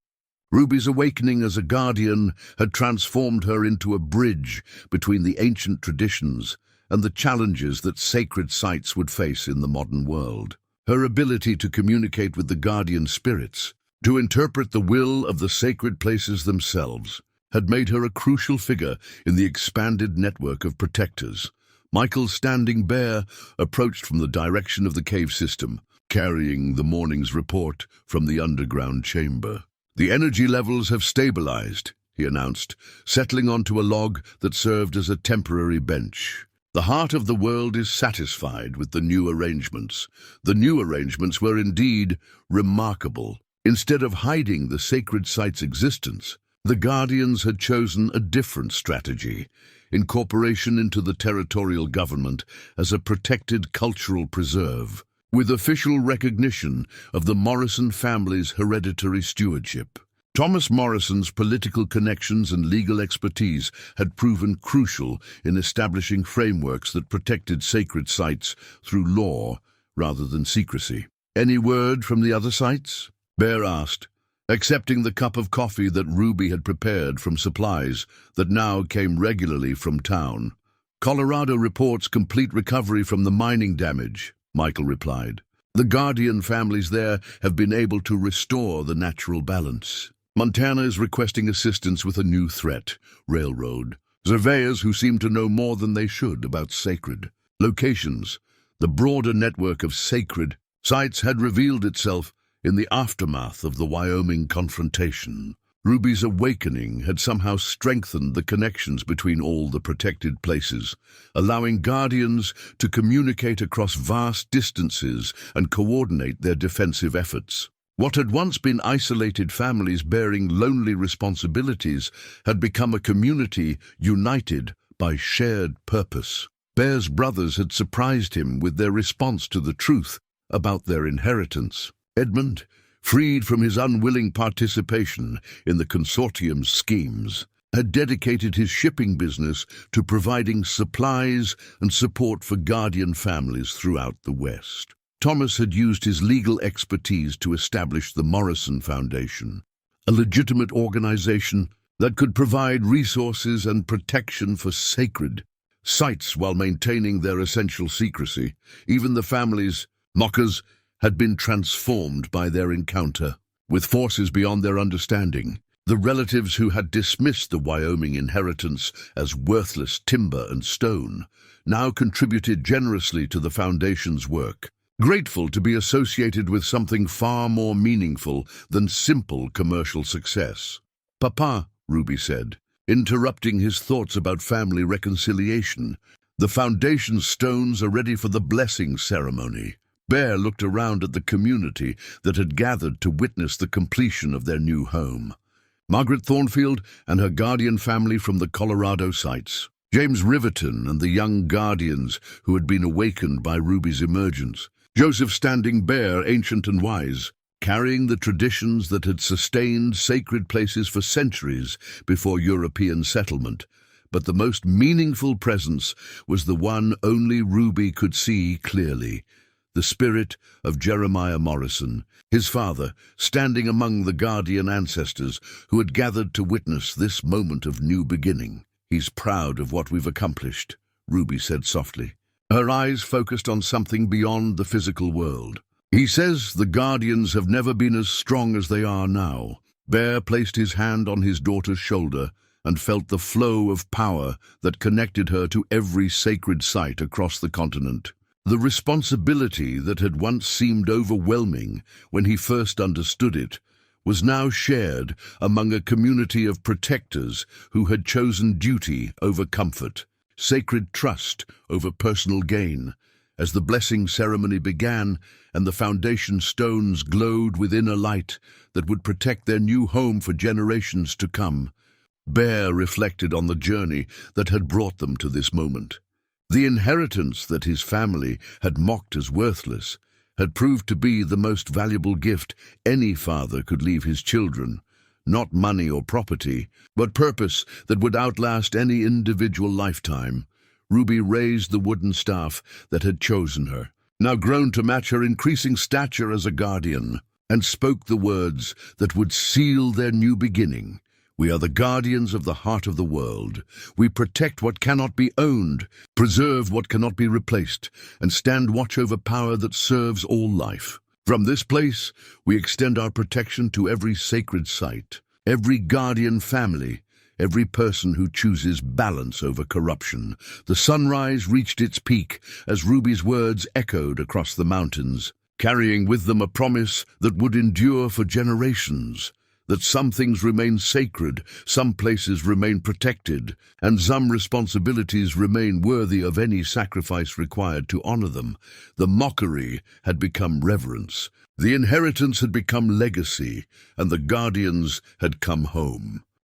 Ruby's awakening as a guardian had transformed her into a bridge between the ancient traditions and the challenges that sacred sites would face in the modern world. Her ability to communicate with the guardian spirits, to interpret the will of the sacred places themselves, had made her a crucial figure in the expanded network of protectors. Michael Standing Bear approached from the direction of the cave system, carrying the morning's report from the underground chamber. "The energy levels have stabilized," he announced, settling onto a log that served as a temporary bench. "The heart of the world is satisfied with the new arrangements." The new arrangements were indeed remarkable. Instead of hiding the sacred site's existence, the Guardians had chosen a different strategy: incorporation into the territorial government as a protected cultural preserve, with official recognition of the Morrison family's hereditary stewardship. Thomas Morrison's political connections and legal expertise had proven crucial in establishing frameworks that protected sacred sites through law rather than secrecy. "Any word from the other sites?" Bear asked, accepting the cup of coffee that Ruby had prepared from supplies that now came regularly from town. "Colorado reports complete recovery from the mining damage," Michael replied. "The Guardian families there have been able to restore the natural balance. Montana is requesting assistance with a new threat: railroad. Surveyors who seem to know more than they should about sacred locations. The broader network of sacred sites had revealed itself in the aftermath of the Wyoming confrontation. Ruby's awakening had somehow strengthened the connections between all the protected places, allowing Guardians to communicate across vast distances and coordinate their defensive efforts. What had once been isolated families bearing lonely responsibilities had become a community united by shared purpose. Bear's brothers had surprised him with their response to the truth about their inheritance. Edmund, freed from his unwilling participation in the consortium's schemes, had dedicated his shipping business to providing supplies and support for Guardian families throughout the West. Thomas had used his legal expertise to establish the Morrison Foundation, a legitimate organization that could provide resources and protection for sacred sites while maintaining their essential secrecy. Even the family's mockers had been transformed by their encounter with forces beyond their understanding. The relatives who had dismissed the Wyoming inheritance as worthless timber and stone now contributed generously to the Foundation's work, grateful to be associated with something far more meaningful than simple commercial success. "Papa," Ruby said, interrupting his thoughts about family reconciliation, "the Foundation's stones are ready for the blessing ceremony." Bear looked around at the community that had gathered to witness the completion of their new home. Margaret Thornfield and her Guardian family from the Colorado sites. James Riverton and the young Guardians who had been awakened by Ruby's emergence. Joseph Standing Bear, ancient and wise, carrying the traditions that had sustained sacred places for centuries before European settlement. But the most meaningful presence was the one only Ruby could see clearly: the spirit of Jeremiah Morrison, his father, standing among the Guardian ancestors who had gathered to witness this moment of new beginning. "He's proud of what we've accomplished," Ruby said softly, her eyes focused on something beyond the physical world. "He says the Guardians have never been as strong as they are now." Bear placed his hand on his daughter's shoulder and felt the flow of power that connected her to every sacred site across the continent. The responsibility that had once seemed overwhelming when he first understood it was now shared among a community of protectors who had chosen duty over comfort, sacred trust over personal gain. As the blessing ceremony began and the foundation stones glowed within a light that would protect their new home for generations to come, Bear reflected on the journey that had brought them to this moment. The inheritance that his family had mocked as worthless had proved to be the most valuable gift any father could leave his children. Not money or property, but purpose that would outlast any individual lifetime. Ruby raised the wooden staff that had chosen her, now grown to match her increasing stature as a guardian, and spoke the words that would seal their new beginning. We are the guardians of the heart of the world. We protect what cannot be owned, preserve what cannot be replaced, and stand watch over power that serves all life. From this place, we extend our protection to every sacred site, every guardian family, every person who chooses balance over corruption. The sunrise reached its peak as Ruby's words echoed across the mountains, carrying with them a promise that would endure for generations. That some things remain sacred, some places remain protected, and some responsibilities remain worthy of any sacrifice required to honor them. The mockery had become reverence, the inheritance had become legacy, and the guardians had come home.